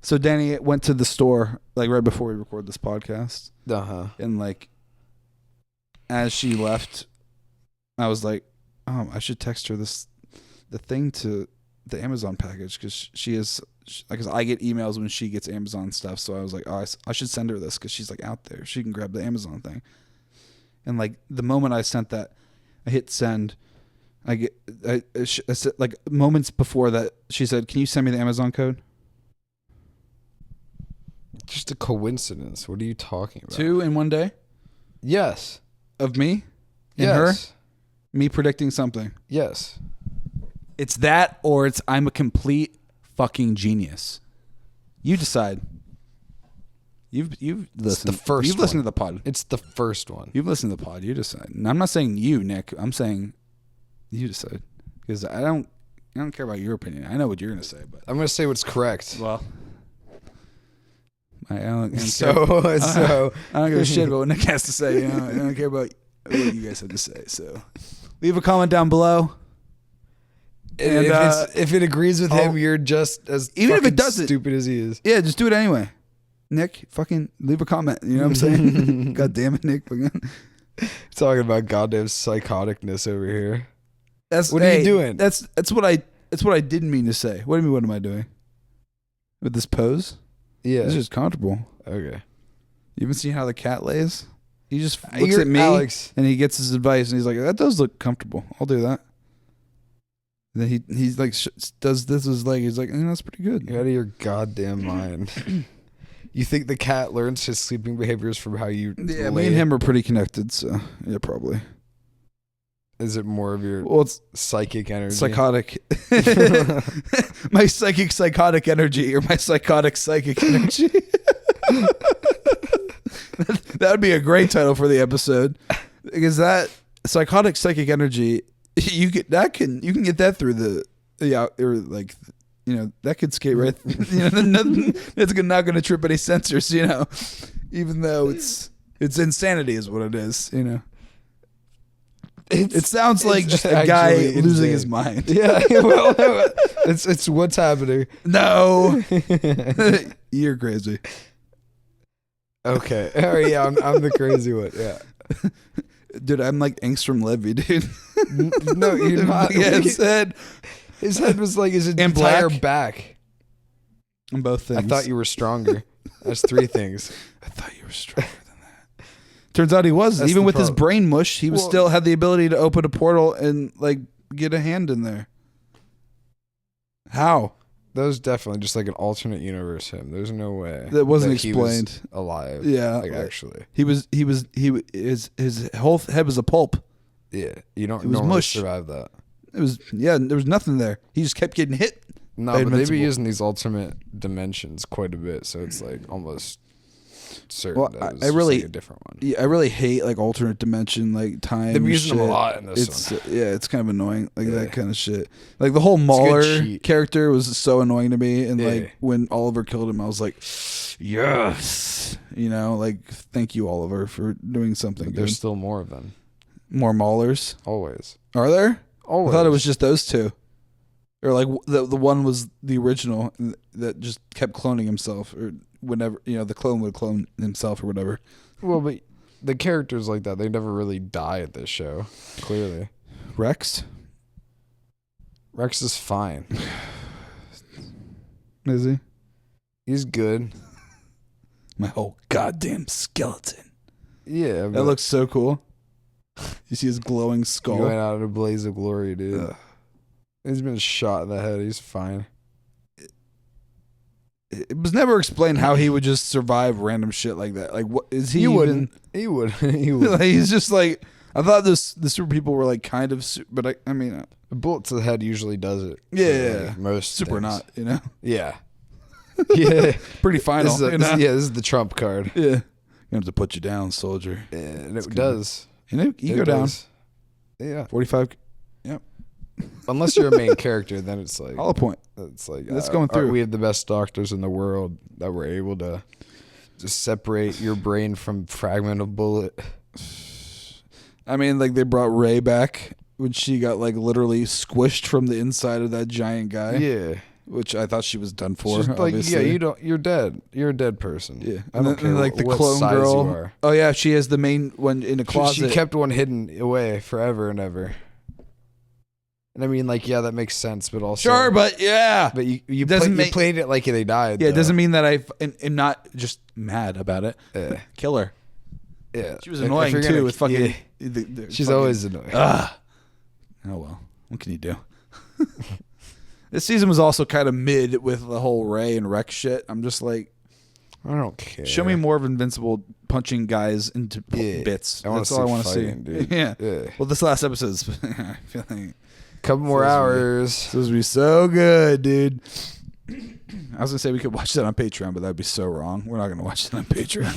Speaker 2: So Danny went to the store like right before we record this podcast, and like as she left, I was like, "Oh, I should text her the thing to the Amazon package because because I get emails when she gets Amazon stuff. So I was like, oh, I should send her this because she's like out there. She can grab the Amazon thing." And like the moment I sent that, I hit send. I said, like moments before that, she said, "Can you send me the Amazon code?"
Speaker 1: Just a coincidence. What are you talking about?
Speaker 2: 2 in one day
Speaker 1: Yes.
Speaker 2: of me and
Speaker 1: Yes.
Speaker 2: her, me predicting something.
Speaker 1: Yes.
Speaker 2: It's that, or it's I'm a complete fucking genius. You decide. You've listened.
Speaker 1: the first
Speaker 2: You've listened
Speaker 1: one.
Speaker 2: to the pod.
Speaker 1: It's the first one.
Speaker 2: You've listened to the pod. You decide. And I'm not saying you, Nick. I'm saying you decide because I don't care about your opinion. I know what you're gonna say, but
Speaker 1: I'm gonna say what's correct.
Speaker 2: well, I don't
Speaker 1: So
Speaker 2: I don't give a shit about what Nick has to say. You know? I don't care about what you guys have to say. So leave a comment down below. And
Speaker 1: if it agrees with him, you're just as
Speaker 2: even if it
Speaker 1: fucking
Speaker 2: doesn't,
Speaker 1: stupid as he is.
Speaker 2: yeah, just do it anyway. Nick, fucking leave a comment. You know what I'm saying? God damn it, Nick.
Speaker 1: Talking about goddamn psychoticness over here.
Speaker 2: What
Speaker 1: are you doing?
Speaker 2: That's what I didn't mean to say. What do you mean? What am I doing with this pose?
Speaker 1: Yeah.
Speaker 2: It's just comfortable.
Speaker 1: Okay.
Speaker 2: You even see how the cat lays? He just looks
Speaker 1: You're
Speaker 2: at me
Speaker 1: Alex.
Speaker 2: and he gets his advice and he's like, "That does look comfortable. I'll do that." And then he's like does this with his leg. He's like, "That's pretty good."
Speaker 1: You're out of your goddamn mind. You think the cat learns his sleeping behaviors from how you
Speaker 2: Yeah,
Speaker 1: lay?
Speaker 2: me and him are pretty connected, so yeah, probably.
Speaker 1: Is it more of your
Speaker 2: Well, it's
Speaker 1: psychic energy?
Speaker 2: psychotic. My psychotic energy or my psychotic energy. That would be a great title for the episode. Because that psychic energy, you can get that through or like, you know, that could skate right. You know, nothing, it's not going to trip any sensors. You know, even though it's insanity is what it is. You know. It sounds like just a guy losing his mind.
Speaker 1: Yeah, well, it's what's happening.
Speaker 2: No, you're crazy.
Speaker 1: Okay, all right, yeah, I'm the crazy one. Yeah,
Speaker 2: dude, I'm like Angstrom Levy, dude.
Speaker 1: No, you're not.
Speaker 2: Yeah, his head
Speaker 1: was like his
Speaker 2: In
Speaker 1: entire
Speaker 2: black?
Speaker 1: back.
Speaker 2: On both things.
Speaker 1: I thought you were stronger. That's 3 things.
Speaker 2: I thought you were stronger than that. Turns out he was.
Speaker 1: That's
Speaker 2: Even
Speaker 1: the
Speaker 2: with his
Speaker 1: problem.
Speaker 2: brain mush, he was still had the ability to open a portal and like get a hand in there. How?
Speaker 1: That was definitely just like an alternate universe him. There's no way
Speaker 2: That wasn't
Speaker 1: he was
Speaker 2: explained.
Speaker 1: alive.
Speaker 2: Yeah,
Speaker 1: like actually.
Speaker 2: His whole head was a pulp.
Speaker 1: Yeah, you don't
Speaker 2: It was
Speaker 1: normally
Speaker 2: mush.
Speaker 1: survive that.
Speaker 2: There was nothing there. He just kept getting hit.
Speaker 1: No,
Speaker 2: by
Speaker 1: but they
Speaker 2: Invincible.
Speaker 1: be using these alternate dimensions quite a bit, so it's like almost certain
Speaker 2: Well,
Speaker 1: that it's
Speaker 2: I
Speaker 1: just,
Speaker 2: really-
Speaker 1: like a different one.
Speaker 2: Yeah, I really hate like alternate dimension, like time.
Speaker 1: They've been using them a
Speaker 2: shit.
Speaker 1: lot in this
Speaker 2: It's yeah, it's kind of annoying, like
Speaker 1: Yeah.
Speaker 2: that kind of shit. Like the whole
Speaker 1: good
Speaker 2: Mauler
Speaker 1: cheat.
Speaker 2: character was so annoying to me, and
Speaker 1: Yeah.
Speaker 2: like when Oliver killed him, I was like, yes, you know, like thank you, Oliver, for doing something
Speaker 1: But
Speaker 2: good.
Speaker 1: there's still more of them.
Speaker 2: More Maulers,
Speaker 1: Always.
Speaker 2: are there?
Speaker 1: Always.
Speaker 2: I thought it was just those two, or like the one was the original that just kept cloning himself, or whenever the clone would clone himself or whatever.
Speaker 1: Well, but the characters like that, they never really die at this show. Clearly,
Speaker 2: Rex,
Speaker 1: Rex is fine.
Speaker 2: is he?
Speaker 1: He's good.
Speaker 2: My whole goddamn skeleton.
Speaker 1: Yeah,
Speaker 2: That looks so cool. You see his glowing skull.
Speaker 1: going out in a blaze of glory, dude.
Speaker 2: Ugh.
Speaker 1: He's been shot in the head. He's fine.
Speaker 2: It was never explained how he would just survive random shit like that. Like, what is he?
Speaker 1: He
Speaker 2: even,
Speaker 1: wouldn't. He would. He would.
Speaker 2: Like, he's just like. I thought the super people were like kind of, but I mean,
Speaker 1: A bullet to the head usually does it. for,
Speaker 2: yeah,
Speaker 1: like, most
Speaker 2: super
Speaker 1: things.
Speaker 2: not, you know,
Speaker 1: Yeah. Yeah.
Speaker 2: pretty final.
Speaker 1: This is,
Speaker 2: you know?
Speaker 1: this is the trump card.
Speaker 2: Yeah, you have to put you down, soldier.
Speaker 1: And
Speaker 2: It's
Speaker 1: it
Speaker 2: good.
Speaker 1: does.
Speaker 2: You know, you
Speaker 1: It
Speaker 2: go down.
Speaker 1: does. Yeah.
Speaker 2: 45.
Speaker 1: Unless you're a main character, then it's like
Speaker 2: Hollow point.
Speaker 1: it's like
Speaker 2: That's going through.
Speaker 1: We have the best doctors in the world that were able to just separate your brain from fragment of bullet.
Speaker 2: I mean, like they brought Ray back when she got like literally squished from the inside of that giant guy.
Speaker 1: Yeah.
Speaker 2: which I thought she was done for.
Speaker 1: She's like,
Speaker 2: obviously.
Speaker 1: you're dead. You're a dead person.
Speaker 2: Yeah,
Speaker 1: I don't care
Speaker 2: like the
Speaker 1: what
Speaker 2: clone
Speaker 1: size
Speaker 2: girl.
Speaker 1: you are.
Speaker 2: Oh yeah, she has the main one in a closet.
Speaker 1: She kept one hidden away forever and ever. And I mean, like, yeah, that makes sense, but also
Speaker 2: Sure, but yeah,
Speaker 1: but you
Speaker 2: you
Speaker 1: played it like they died.
Speaker 2: Yeah,
Speaker 1: though.
Speaker 2: it doesn't mean that I'm not just mad about it. Kill her.
Speaker 1: Yeah,
Speaker 2: She was annoying too. With fucking,
Speaker 1: she's
Speaker 2: fucking,
Speaker 1: always annoying.
Speaker 2: Oh well, what can you do? This season was also kind of mid with the whole Ray and Rex shit. I'm just like,
Speaker 1: I don't care.
Speaker 2: show me more of Invincible punching guys into bits. That's all I want to see.
Speaker 1: Dude.
Speaker 2: Yeah.
Speaker 1: Yeah.
Speaker 2: Well, this last episode's I feel like
Speaker 1: Couple more hours.
Speaker 2: It's supposed to be so good, dude. I was gonna say we could watch that on Patreon, but that'd be so wrong. We're not gonna watch that on Patreon.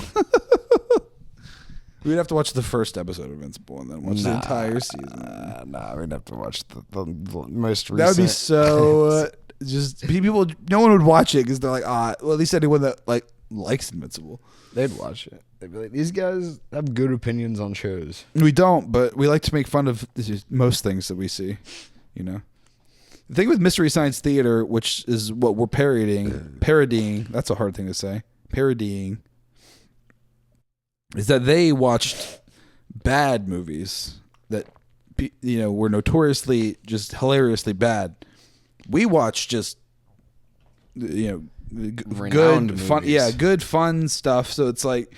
Speaker 2: We'd have to watch the first episode of Invincible and then watch the entire season.
Speaker 1: Nah, we'd have to watch the most recent.
Speaker 2: That would be so. Just people, no one would watch it because they're like, well, at least anyone that likes Invincible.
Speaker 1: They'd watch it. They'd be like, these guys have good opinions on shows.
Speaker 2: We don't, but we like to make fun of most things that we see. You know, the thing with Mystery Science Theater, which is what we're parodying. That's a hard thing to say. Parodying. Is that they watched bad movies that were notoriously just hilariously bad. We watch just good fun,
Speaker 1: movies.
Speaker 2: good fun stuff. So it's like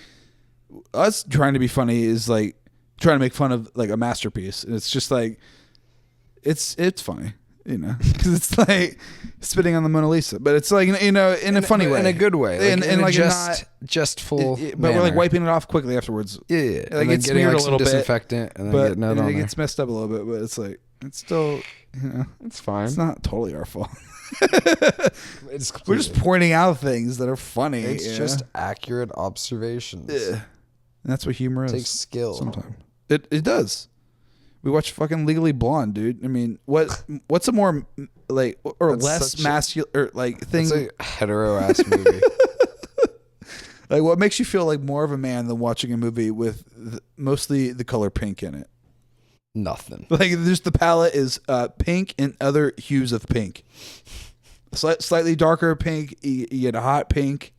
Speaker 2: us trying to be funny is like trying to make fun of like a masterpiece. And it's just like it's funny. Because it's like spitting on the Mona Lisa, but it's like in a funny way,
Speaker 1: in a good way,
Speaker 2: like, in like
Speaker 1: jestful.
Speaker 2: But we're like wiping it off quickly afterwards.
Speaker 1: Yeah,
Speaker 2: like it's smeared a little bit,
Speaker 1: disinfectant, and then
Speaker 2: it gets messed up a little bit. But it's like it's still,
Speaker 1: it's fine.
Speaker 2: It's not totally our fault.
Speaker 1: We're
Speaker 2: just pointing out things that are funny.
Speaker 1: It's just accurate observations.
Speaker 2: And that's what humor is.
Speaker 1: It takes skill.
Speaker 2: Sometimes it does. We watch fucking Legally Blonde, dude. I mean, what's a more like or less masculine or like thing?
Speaker 1: It's a hetero ass movie.
Speaker 2: Like, what makes you feel like more of a man than watching a movie with mostly the color pink in it?
Speaker 1: Nothing.
Speaker 2: Like, just the palette is pink and other hues of pink. Slightly darker pink. You get a hot pink.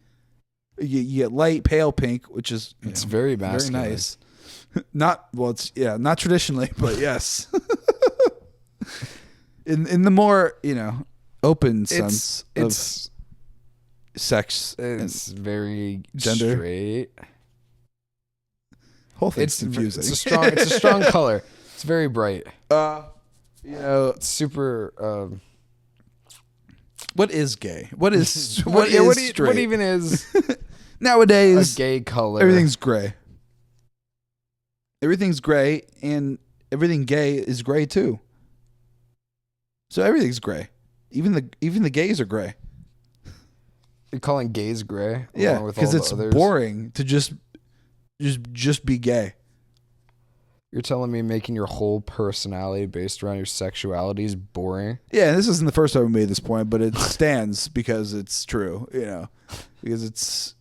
Speaker 2: You get light pale pink, which is
Speaker 1: very masculine.
Speaker 2: Very nice. Not traditionally, but yes. in the more open sense of sex,
Speaker 1: it's very
Speaker 2: gender.
Speaker 1: Straight.
Speaker 2: Whole thing's confusing.
Speaker 1: It's a strong color. It's very bright.
Speaker 2: It's
Speaker 1: super.
Speaker 2: What is gay? What is straight?
Speaker 1: What even is
Speaker 2: nowadays
Speaker 1: a gay color?
Speaker 2: Everything's gray. Everything's gray, and everything gay is gray too. So everything's gray. Even the gays are gray.
Speaker 1: You're calling gays gray?
Speaker 2: Yeah, because it's boring to just be gay.
Speaker 1: You're telling me making your whole personality based around your sexuality is boring?
Speaker 2: Yeah, this isn't the first time we made this point, but it stands because it's true. Because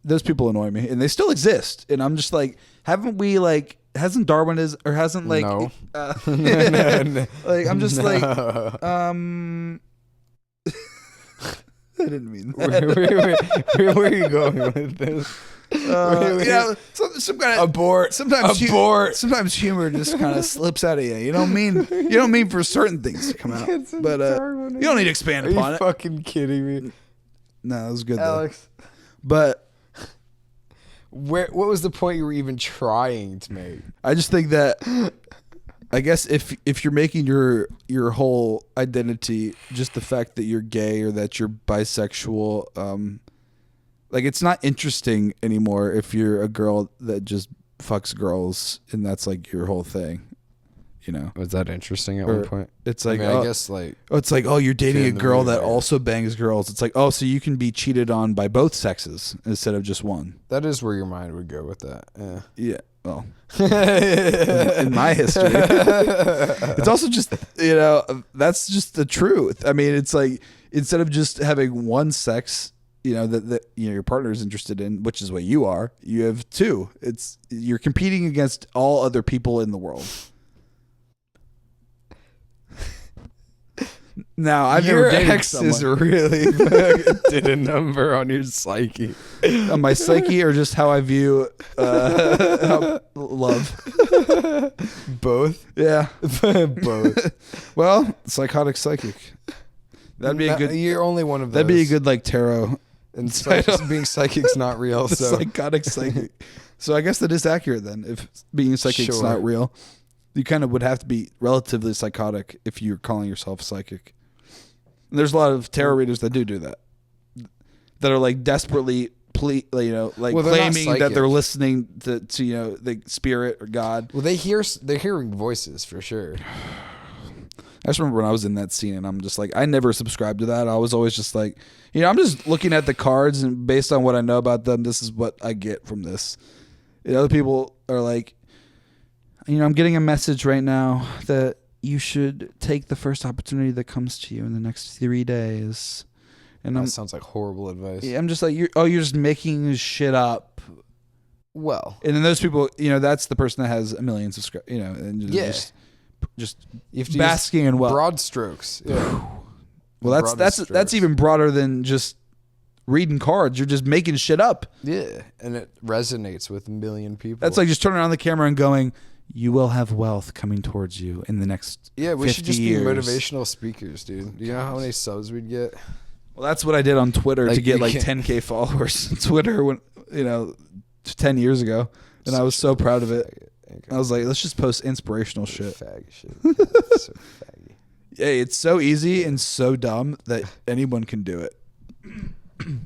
Speaker 2: those people annoy me, and they still exist. And I'm just like, hasn't Darwin or hasn't like
Speaker 1: no.
Speaker 2: No. Like I'm just like I didn't mean that.
Speaker 1: Where are you going with this?
Speaker 2: Some kind of
Speaker 1: abort.
Speaker 2: Sometimes humor just kind of slips out of you. You don't mean for certain things to come out, but you don't need to expand upon it.
Speaker 1: Are you fucking kidding me?
Speaker 2: No, it was good,
Speaker 1: Alex.
Speaker 2: though. But
Speaker 1: what was the point you were even trying to make?
Speaker 2: I just think that I guess if you're making your whole identity just the fact that you're gay or that you're bisexual, like it's not interesting anymore if you're a girl that just fucks girls and that's like your whole thing.
Speaker 1: Was that interesting at one point?
Speaker 2: It's like,
Speaker 1: I guess like
Speaker 2: it's like, you're dating a girl that also bangs girls. It's like, so you can be cheated on by both sexes instead of just one.
Speaker 1: That is where your mind would go with that.
Speaker 2: Yeah. Well, in my history, it's also just, that's just the truth. I mean, it's like, instead of just having one sex, that your partner is interested in, which is what you are, you have two. You're competing against all other people in the world. Now, I've
Speaker 1: Your
Speaker 2: never dated
Speaker 1: exes
Speaker 2: someone.
Speaker 1: really did a number on your psyche.
Speaker 2: On my psyche, or just how I view love.
Speaker 1: Both?
Speaker 2: Yeah.
Speaker 1: Both.
Speaker 2: Well, psychotic psychic. That'd be a good.
Speaker 1: You're only one of those.
Speaker 2: That'd be a good like tarot.
Speaker 1: And being psychic's not real.
Speaker 2: The
Speaker 1: So
Speaker 2: psychotic psychic. So I guess that is accurate then. If being psychic's
Speaker 1: Sure.
Speaker 2: not real, you kind of would have to be relatively psychotic if you're calling yourself psychic. And there's a lot of tarot readers that do that. That are like desperately, like
Speaker 1: Well, they're not
Speaker 2: claiming that
Speaker 1: psychic.
Speaker 2: they're listening to the spirit or God.
Speaker 1: well, they're hearing voices for sure.
Speaker 2: I just remember when I was in that scene, and I'm just like, I never subscribed to that. I was always just like, I'm just looking at the cards, and based on what I know about them, this is what I get from this. Other people are like, I'm getting a message right now that you should take the first opportunity that comes to you in the next 3 days. And
Speaker 1: That sounds like horrible advice.
Speaker 2: I'm just like, you're just making shit up.
Speaker 1: Well,
Speaker 2: And then those people, that's the person that has a million subscribers, and just
Speaker 1: you have to
Speaker 2: basking in wealth.
Speaker 1: broad strokes. Yeah.
Speaker 2: Well,
Speaker 1: Broad
Speaker 2: that's
Speaker 1: strokes.
Speaker 2: even broader than just reading cards. You're just making shit up.
Speaker 1: Yeah, and it resonates with a million people.
Speaker 2: That's like just turning on the camera and going, "You will have wealth coming towards you in the next
Speaker 1: we
Speaker 2: 50
Speaker 1: should just
Speaker 2: years.
Speaker 1: be motivational speakers, dude. Do you know how many subs we'd get?
Speaker 2: Well, that's what I did on Twitter
Speaker 1: Like,
Speaker 2: to get
Speaker 1: you
Speaker 2: like
Speaker 1: can't-
Speaker 2: 10K followers on Twitter when 10 years ago, and I was so proud of it. I was like, let's just post inspirational shit.
Speaker 1: Faggot shit. Yeah, so faggy.
Speaker 2: Hey, it's so easy and so dumb that anyone can do it.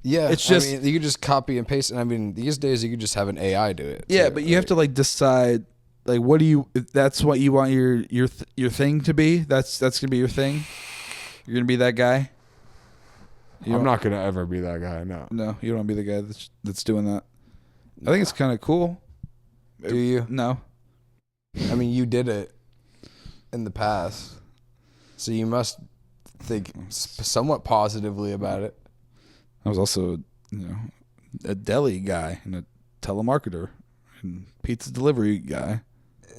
Speaker 1: Yeah,
Speaker 2: It's just-
Speaker 1: you could just copy and paste. And I mean, these days you could just have an AI do it.
Speaker 2: Yeah,
Speaker 1: too,
Speaker 2: but you have to like decide, like, what do you? If that's what you want your thing to be. That's gonna be your thing. You're gonna be that guy.
Speaker 1: I'm not gonna ever be that guy. No.
Speaker 2: No, you don't want to be the guy that's doing that. I think it's kind of cool.
Speaker 1: Do you?
Speaker 2: No.
Speaker 1: I mean, you did it in the past, so you must think somewhat positively about it.
Speaker 2: I was also, a deli guy and a telemarketer and pizza delivery guy.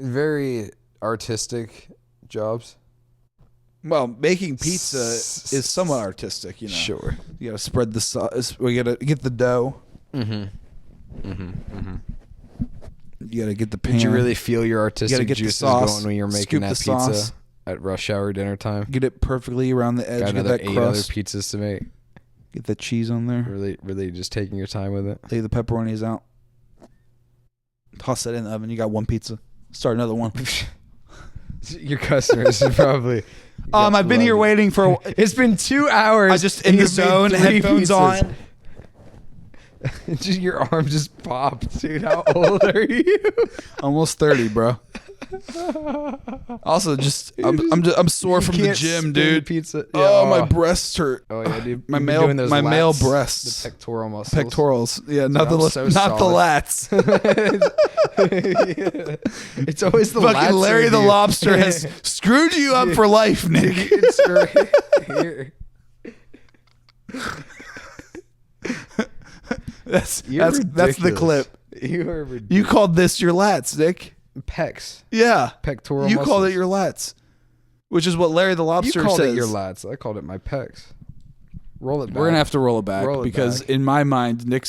Speaker 1: Very artistic jobs.
Speaker 2: Well, making pizza is somewhat artistic,
Speaker 1: Sure.
Speaker 2: You gotta spread the sauce. We gotta get the dough. You gotta get the pan.
Speaker 1: Did you really feel your
Speaker 2: You
Speaker 1: artistic
Speaker 2: gotta get the
Speaker 1: juices
Speaker 2: sauce,
Speaker 1: going when you're making
Speaker 2: scoop
Speaker 1: that
Speaker 2: the
Speaker 1: pizza
Speaker 2: sauce.
Speaker 1: at rush hour dinner time?
Speaker 2: Get it perfectly around the edge.
Speaker 1: Got
Speaker 2: Get
Speaker 1: another
Speaker 2: that
Speaker 1: 8 other
Speaker 2: crust.
Speaker 1: pizzas to make.
Speaker 2: Get the cheese on there.
Speaker 1: Really just taking your time with it.
Speaker 2: Lay the pepperonis out. Toss that in the oven. You got one pizza. Start another one.
Speaker 1: Your customers are probably.
Speaker 2: I've been here waiting for.
Speaker 1: It's been 2 hours.
Speaker 2: I just in the
Speaker 1: You've made
Speaker 2: zone.
Speaker 1: 3
Speaker 2: Headphones
Speaker 1: pizzas.
Speaker 2: on.
Speaker 1: Just your arm just popped, dude. How old are you?
Speaker 2: Almost 30, bro. Also, I'm sore from the
Speaker 1: Can't
Speaker 2: gym,
Speaker 1: stand
Speaker 2: dude.
Speaker 1: Pizza.
Speaker 2: Oh, my breasts hurt.
Speaker 1: Oh yeah, dude.
Speaker 2: My
Speaker 1: You've been
Speaker 2: male-
Speaker 1: doing those
Speaker 2: my male
Speaker 1: lats,
Speaker 2: breasts.
Speaker 1: the pectoral muscles.
Speaker 2: Pectorals. Yeah, not
Speaker 1: I'm
Speaker 2: the
Speaker 1: so
Speaker 2: not the
Speaker 1: solid.
Speaker 2: lats.
Speaker 1: It's always the
Speaker 2: Fucking
Speaker 1: lats
Speaker 2: Larry
Speaker 1: with
Speaker 2: the
Speaker 1: you.
Speaker 2: Lobster has screwed you up for life, Nick.
Speaker 1: It's right here.
Speaker 2: That's
Speaker 1: You're
Speaker 2: the
Speaker 1: ridiculous.
Speaker 2: clip.
Speaker 1: You are ridiculous.
Speaker 2: You called this your lats, Nick.
Speaker 1: pecs,
Speaker 2: Yeah.
Speaker 1: pectoral.
Speaker 2: You
Speaker 1: muscles.
Speaker 2: called it your lats, which is what Larry the
Speaker 1: You
Speaker 2: Lobster
Speaker 1: called
Speaker 2: says.
Speaker 1: it your lats. I called it my pecs. Roll it back.
Speaker 2: We're gonna have to roll it back
Speaker 1: Roll it
Speaker 2: because
Speaker 1: back.
Speaker 2: in my mind, Nick,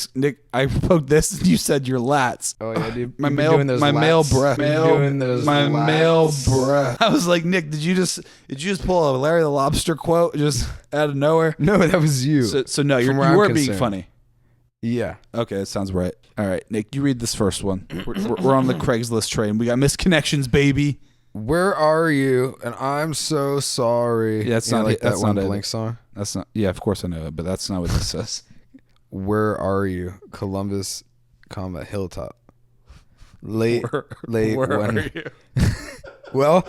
Speaker 2: I poked this and you said your lats.
Speaker 1: Oh yeah, dude.
Speaker 2: My
Speaker 1: You've been
Speaker 2: male,
Speaker 1: doing those
Speaker 2: my male
Speaker 1: lats.
Speaker 2: breath,
Speaker 1: You've been doing those
Speaker 2: my
Speaker 1: lats.
Speaker 2: male breath. I was like, Nick, did you just pull a Larry the Lobster quote just out of nowhere?
Speaker 1: No, that was you.
Speaker 2: So no, you
Speaker 1: From where I'm
Speaker 2: were being
Speaker 1: concerned.
Speaker 2: funny.
Speaker 1: Yeah.
Speaker 2: Okay, that sounds right. All right, Nick, you read this first one. We're on the Craigslist train. We got misconnections, baby.
Speaker 1: Where are you? And I'm so sorry.
Speaker 2: Yeah, that's
Speaker 1: You know,
Speaker 2: not
Speaker 1: like
Speaker 2: it. That's
Speaker 1: that one
Speaker 2: not it.
Speaker 1: Blink song.
Speaker 2: That's not. Yeah, of course I know it, but that's not what this says.
Speaker 1: Where are you? Columbus, comma Hilltop. Late
Speaker 2: Where
Speaker 1: when.
Speaker 2: are you?
Speaker 1: Well,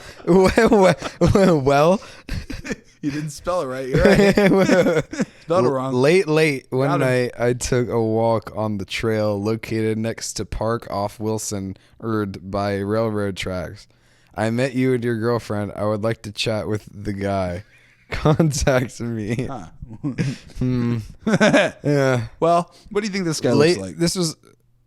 Speaker 2: You didn't spell it right. You're right. Spelled it wrong.
Speaker 1: Late one
Speaker 2: Got him.
Speaker 1: night, I took a walk on the trail located next to Park off Wilson Erd by railroad tracks. I met you and your girlfriend. I would like to chat with the guy. Contact me.
Speaker 2: Huh.
Speaker 1: Yeah.
Speaker 2: Well, what do you think this guy looks like?
Speaker 1: This was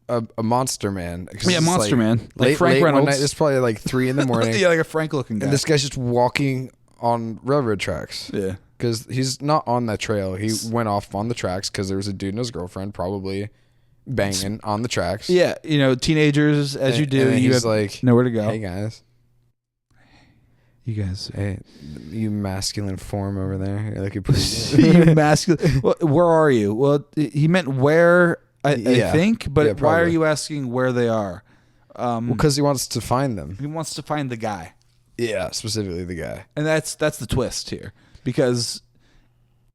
Speaker 1: a monster man. 'Cause
Speaker 2: Yeah,
Speaker 1: it's
Speaker 2: Monster Man. Like
Speaker 1: Late,
Speaker 2: Frank
Speaker 1: late one
Speaker 2: Reynolds.
Speaker 1: night. It's probably like 3 in the morning.
Speaker 2: Yeah, like a Frank looking guy.
Speaker 1: And this guy's just walking on railroad tracks.
Speaker 2: Yeah.
Speaker 1: because he's not on that trail. He went off on the tracks because there was a dude and his girlfriend probably banging on the tracks.
Speaker 2: Yeah, teenagers, as you do,
Speaker 1: and
Speaker 2: you
Speaker 1: he's
Speaker 2: have
Speaker 1: like,
Speaker 2: nowhere to go.
Speaker 1: Hey guys,
Speaker 2: You guys,
Speaker 1: hey, you masculine form over there. You're looking pretty
Speaker 2: you masculine. Well, where are you? Well, he meant where. I think, but why are you asking where they are?
Speaker 1: Because he wants to find them.
Speaker 2: He wants to find the guy.
Speaker 1: Yeah, specifically the guy.
Speaker 2: And that's the twist here, because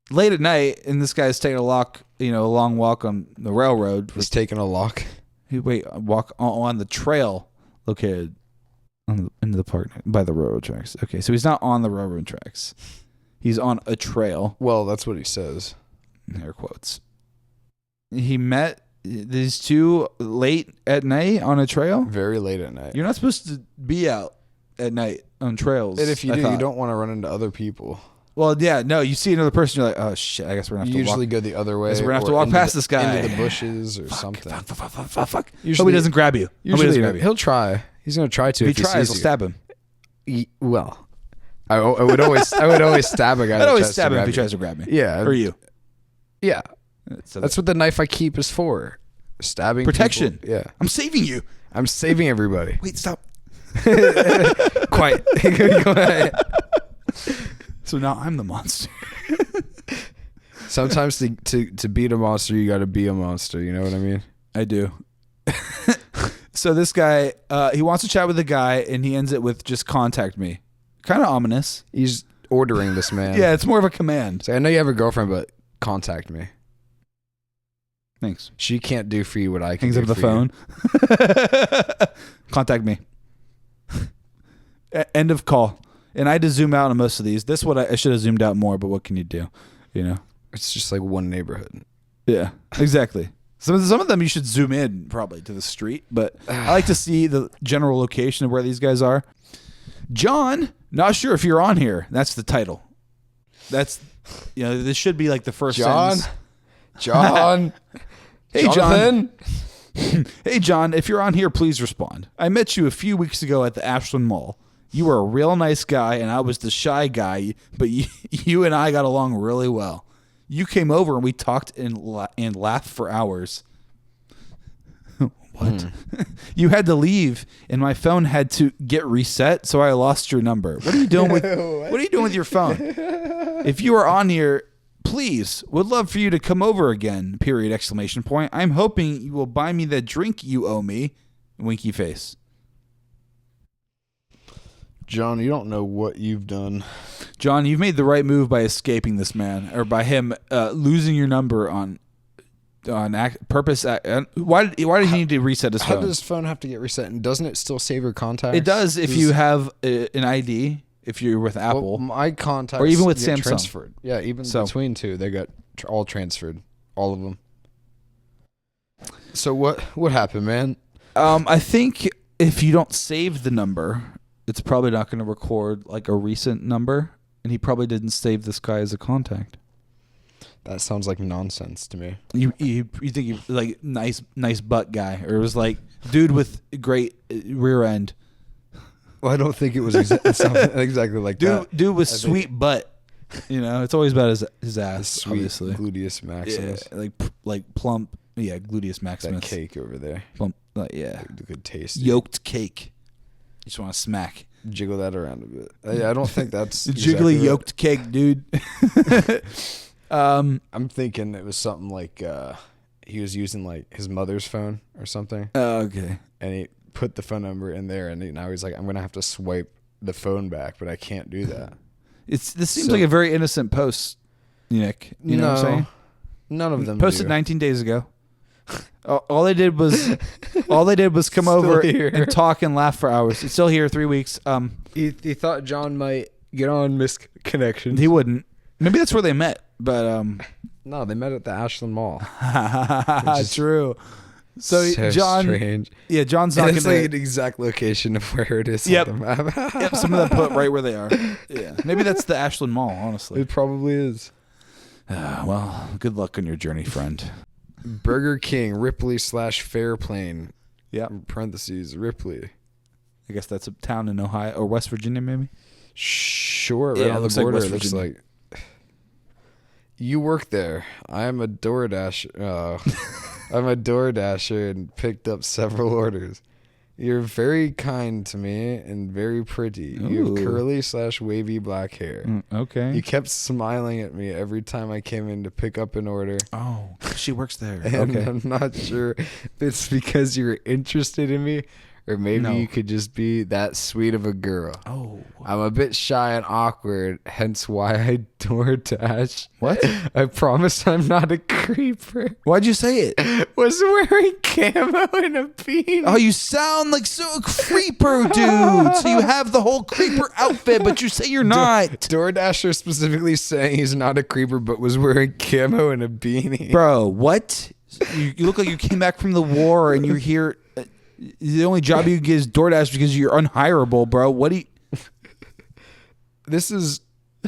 Speaker 2: late at night, and this guy's taking a long walk on the railroad.
Speaker 1: He's taking a walk.
Speaker 2: Walk on the trail located into the park by the railroad tracks. Okay, so he's not on the railroad tracks. He's on a trail.
Speaker 1: Well, that's what he says.
Speaker 2: Air quotes. He met these two late at night on a trail.
Speaker 1: Very late at night.
Speaker 2: You're not supposed to be out at night on trails.
Speaker 1: And if you do, you don't want to run into other people.
Speaker 2: Well, yeah, no. You see another person, you're like, oh shit. I guess we're gonna have to
Speaker 1: usually go the other way.
Speaker 2: We're gonna have to walk past this guy
Speaker 1: into the bushes or something.
Speaker 2: Fuck.
Speaker 1: Usually,
Speaker 2: Hope he doesn't grab you.
Speaker 1: Usually, he'll try. He's gonna try to.
Speaker 2: If he tries, I'll stab him.
Speaker 1: Well, I would always stab a guy.
Speaker 2: I'd always stab him if he tries to grab me.
Speaker 1: Yeah,
Speaker 2: or you.
Speaker 1: Yeah, that's what the knife I keep is for. Stabbing
Speaker 2: protection.
Speaker 1: People. Yeah,
Speaker 2: I'm saving you.
Speaker 1: I'm saving everybody.
Speaker 2: Wait, stop.
Speaker 1: Quiet. Go ahead.
Speaker 2: So now I'm the monster.
Speaker 1: Sometimes to beat a monster, you got to be a monster. You know what I mean?
Speaker 2: I do. So this guy, he wants to chat with the guy, and he ends it with just contact me. Kind of ominous.
Speaker 1: He's ordering this man.
Speaker 2: Yeah, it's more of a command.
Speaker 1: So I know you have a girlfriend, but contact me.
Speaker 2: Thanks.
Speaker 1: She can't do for you what I can
Speaker 2: do. Hangs up the phone. Contact me. End of call. And I had to zoom out on most of these. This one I should have zoomed out more, but what can you do?
Speaker 1: It's just like one neighborhood.
Speaker 2: Yeah, exactly. Some of them you should zoom in probably to the street, but I like to see the general location of where these guys are. John, not sure if you're on here. That's the title. That's this should be like the first sentence.
Speaker 1: John.
Speaker 2: Hey,
Speaker 1: Jonathan.
Speaker 2: John. Hey, John, if you're on here, please respond. I met you a few weeks ago at the Ashland Mall. You were a real nice guy, and I was the shy guy, but you and I got along really well. You came over, and we talked and laughed for hours. What? You had to leave, and my phone had to get reset, so I lost your number. What are you doing with your phone? If you are on here, please, would love for you to come over again, ! I'm hoping you will buy me that drink you owe me. Winky face.
Speaker 1: John, you don't know what you've done.
Speaker 2: John, you've made the right move by escaping this man, or by him losing your number on purpose. Why did he need to reset his phone?
Speaker 1: How does his phone have to get reset? And doesn't it still save your contacts?
Speaker 2: It does if you have an ID. If you're with Apple,
Speaker 1: my contacts,
Speaker 2: or even with Samsung,
Speaker 1: transferred. Yeah, even between two, they got all transferred, all of them. So what happened, man?
Speaker 2: I think if you don't save the number, it's probably not going to record like a recent number, and he probably didn't save this guy as a contact.
Speaker 1: That sounds like nonsense to me.
Speaker 2: You think you like nice butt guy, or it was like dude with great rear end.
Speaker 1: Well, I don't think it was exactly like that.
Speaker 2: Dude with sweet butt. It's always about his ass.
Speaker 1: Sweet
Speaker 2: obviously,
Speaker 1: gluteus maximus.
Speaker 2: Yeah, like plump. Yeah, gluteus maximus.
Speaker 1: That cake over there.
Speaker 2: Plump. Yeah,
Speaker 1: good taste.
Speaker 2: Yoked cake. You just want to smack.
Speaker 1: Jiggle that around a bit. I don't think that's
Speaker 2: jiggly yoked cake, dude.
Speaker 1: I'm thinking it was something like he was using like his mother's phone or something.
Speaker 2: Oh, okay.
Speaker 1: And he put the phone number in there, and now he's like, I'm gonna have to swipe the phone back, but I can't do that.
Speaker 2: This seems like a very innocent post, Nick. You know what I'm saying?
Speaker 1: None of them
Speaker 2: posted 19 days ago. All they did was come over and talk and laugh for hours. It's still here 3 weeks.
Speaker 1: He thought John might get on misconnections.
Speaker 2: He wouldn't. Maybe that's where they met, but
Speaker 1: no, they met at the Ashland Mall.
Speaker 2: True. So John,
Speaker 1: strange.
Speaker 2: Yeah, John's not going to
Speaker 1: like an exact location of where it is.
Speaker 2: Yep.
Speaker 1: On the map.
Speaker 2: Yep. Some of them put right where they are. Yeah. Maybe that's the Ashland Mall. Honestly,
Speaker 1: it probably is.
Speaker 2: Well, good luck on your journey, friend.
Speaker 1: Burger King, Ripley / Fairplane.
Speaker 2: Yeah.
Speaker 1: Parentheses, Ripley.
Speaker 2: I guess that's a town in Ohio or West Virginia, maybe.
Speaker 1: Sure, right on the border. It looks like. You work there. I'm a DoorDash. I'm a DoorDasher and picked up several orders. You're very kind to me and very pretty.
Speaker 2: Ooh.
Speaker 1: You have curly/wavy black hair.
Speaker 2: Okay.
Speaker 1: You kept smiling at me every time I came in to pick up an order.
Speaker 2: Oh, she works there.
Speaker 1: And
Speaker 2: Okay.
Speaker 1: I'm not sure if it's because you're interested in me or maybe you could just be that sweet of a girl.
Speaker 2: Oh.
Speaker 1: I'm a bit shy and awkward, hence why I DoorDash.
Speaker 2: What?
Speaker 1: I promise I'm not a creeper.
Speaker 2: Why'd you say it?
Speaker 1: Was wearing camo and a beanie.
Speaker 2: Oh, you sound like a creeper, dude. So you have the whole creeper outfit, but you say you're not.
Speaker 1: DoorDasher specifically saying he's not a creeper, but was wearing camo and a beanie.
Speaker 2: Bro, what? You look like you came back from the war and you're here. The only job you get is DoorDash because you're unhireable, bro. What do you...
Speaker 1: This is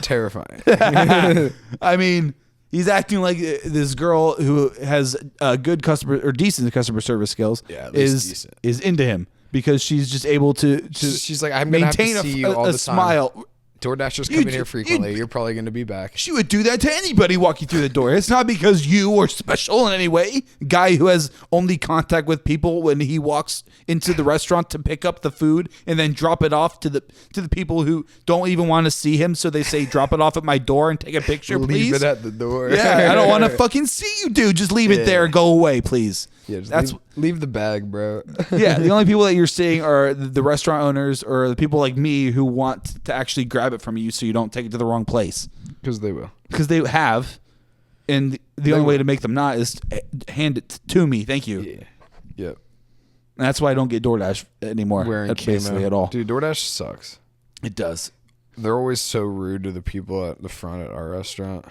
Speaker 1: terrifying.
Speaker 2: I mean, he's acting like this girl who has good customer or decent customer service skills is into him because she's just able to
Speaker 1: she's like, I'm gonna
Speaker 2: maintain
Speaker 1: have to see you all the time.
Speaker 2: Smile.
Speaker 1: DoorDashers come in here frequently. You're probably going to be back.
Speaker 2: She would do that to anybody walking through the door. It's not because you are special in any way. Guy who has only contact with people when he walks into the restaurant to pick up the food and then drop it off to the people who don't even want to see him. So they say, drop it off at my door and take a picture, please.
Speaker 1: Leave it at the door.
Speaker 2: Yeah, I don't want to fucking see you, dude. Just leave it there and go away, please.
Speaker 1: Yeah, just leave the bag, bro.
Speaker 2: Yeah, the only people that you're seeing are the restaurant owners or the people like me who want to actually grab it from you so you don't take it to the wrong place.
Speaker 1: Because they will.
Speaker 2: Because they have, and the only way to make them not is to hand it to me. Thank you.
Speaker 1: Yeah. Yep.
Speaker 2: And that's why I don't get DoorDash anymore.
Speaker 1: Wearing
Speaker 2: basically at all.
Speaker 1: Dude, DoorDash sucks.
Speaker 2: It does.
Speaker 1: They're always so rude to the people at the front at our restaurant.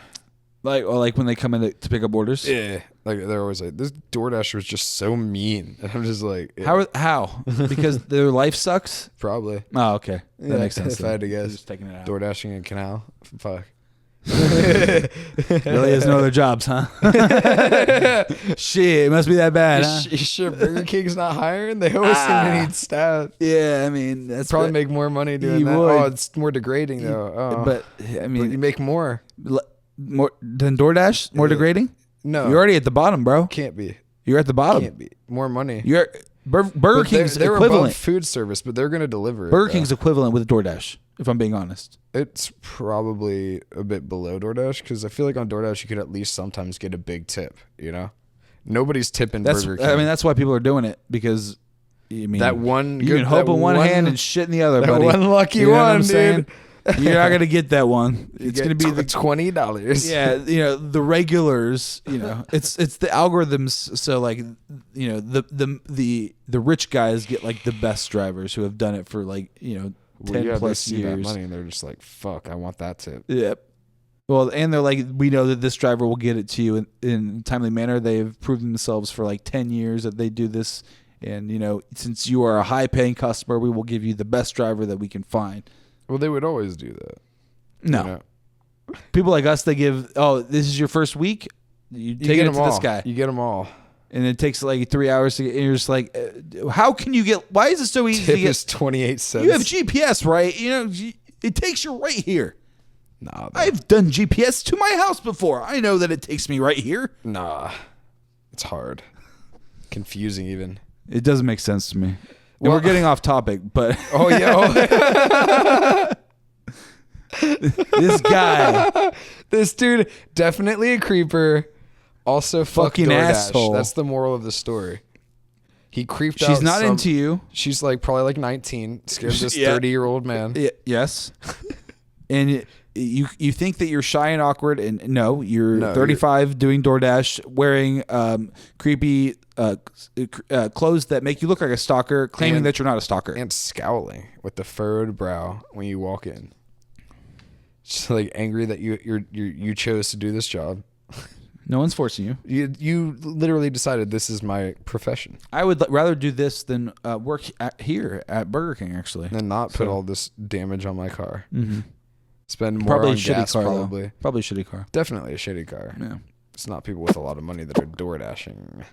Speaker 2: Like when they come in to pick up orders.
Speaker 1: Yeah, like they're always like, this DoorDasher was just so mean. And I'm just like,
Speaker 2: yeah. How? Because their life sucks.
Speaker 1: Probably.
Speaker 2: Oh, okay, that makes sense.
Speaker 1: If I had to guess,
Speaker 2: just taking it out.
Speaker 1: DoorDashing a canal. Fuck.
Speaker 2: Really has no other jobs, huh? Shit, it must be that bad, huh?
Speaker 1: Sure, Burger King's not hiring. They always seem to need staff.
Speaker 2: Yeah, I mean that's
Speaker 1: probably make more money doing that.
Speaker 2: Would.
Speaker 1: Oh, it's more degrading though. Oh.
Speaker 2: But I mean,
Speaker 1: but you make more
Speaker 2: than DoorDash. More degrading.
Speaker 1: No,
Speaker 2: you're already at the bottom, bro.
Speaker 1: Can't be.
Speaker 2: You're at the bottom.
Speaker 1: Can't be. More money.
Speaker 2: You're Burger King's
Speaker 1: they're
Speaker 2: equivalent.
Speaker 1: Above food service, but they're going to deliver it.
Speaker 2: Burger King's equivalent with DoorDash, if I'm being honest.
Speaker 1: It's probably a bit below DoorDash because I feel like on DoorDash you could at least sometimes get a big tip. You know, nobody's tipping Burger King.
Speaker 2: I mean, that's why people are doing it because I mean
Speaker 1: that one.
Speaker 2: You can hope in one hand and shit in the other.
Speaker 1: That
Speaker 2: buddy.
Speaker 1: one lucky
Speaker 2: you know
Speaker 1: one, dude.
Speaker 2: You're not gonna get that one. It's gonna be the
Speaker 1: $20.
Speaker 2: Yeah, you know the regulars. You know, it's the algorithms. So like, you know, the rich guys get like the best drivers who have done it for like 10 plus
Speaker 1: years.
Speaker 2: That
Speaker 1: money and they're just like, fuck, I want that tip.
Speaker 2: Yep. Well, and they're like, we know that this driver will get it to you in a timely manner. They've proven themselves for like 10 years that they do this. And, since you are a high-paying customer, we will give you the best driver that we can find.
Speaker 1: Well, they would always do that.
Speaker 2: No. People like us, they give, this is your first week? You take it to this guy.
Speaker 1: You get them all.
Speaker 2: And it takes like 3 hours to get, and you're just like, how can you get, why is it so easy to get?
Speaker 1: Is 28 cents.
Speaker 2: You have GPS, right? It takes you right here.
Speaker 1: Nah.
Speaker 2: I've done GPS to my house before. I know that it takes me right here.
Speaker 1: Nah. It's hard. Confusing even.
Speaker 2: It doesn't make sense to me. Well, we're getting off topic, but
Speaker 1: oh yeah,
Speaker 2: this guy,
Speaker 1: this dude, definitely a creeper. Also,
Speaker 2: fucking
Speaker 1: DoorDash.
Speaker 2: asshole.
Speaker 1: That's the moral of the story. He creeped out.
Speaker 2: She's not into you.
Speaker 1: She's like probably like 19. Scares this 30-year-old man.
Speaker 2: Yes, and you think that you're shy and awkward, and no, you're 35 doing DoorDash, wearing creepy clothes that make you look like a stalker, claiming that you're not a stalker,
Speaker 1: and scowling with the furrowed brow when you walk in. Just like angry that you chose to do this job.
Speaker 2: No one's forcing you.
Speaker 1: You literally decided this is my profession.
Speaker 2: I would rather do this than work here at Burger King, actually,
Speaker 1: and not put all this damage on my car.
Speaker 2: Mm-hmm.
Speaker 1: Spend more
Speaker 2: probably
Speaker 1: on
Speaker 2: a shitty
Speaker 1: gas,
Speaker 2: car,
Speaker 1: probably.
Speaker 2: Though. Probably a shitty car.
Speaker 1: Definitely a shitty car.
Speaker 2: Yeah.
Speaker 1: It's not people with a lot of money that are door dashing.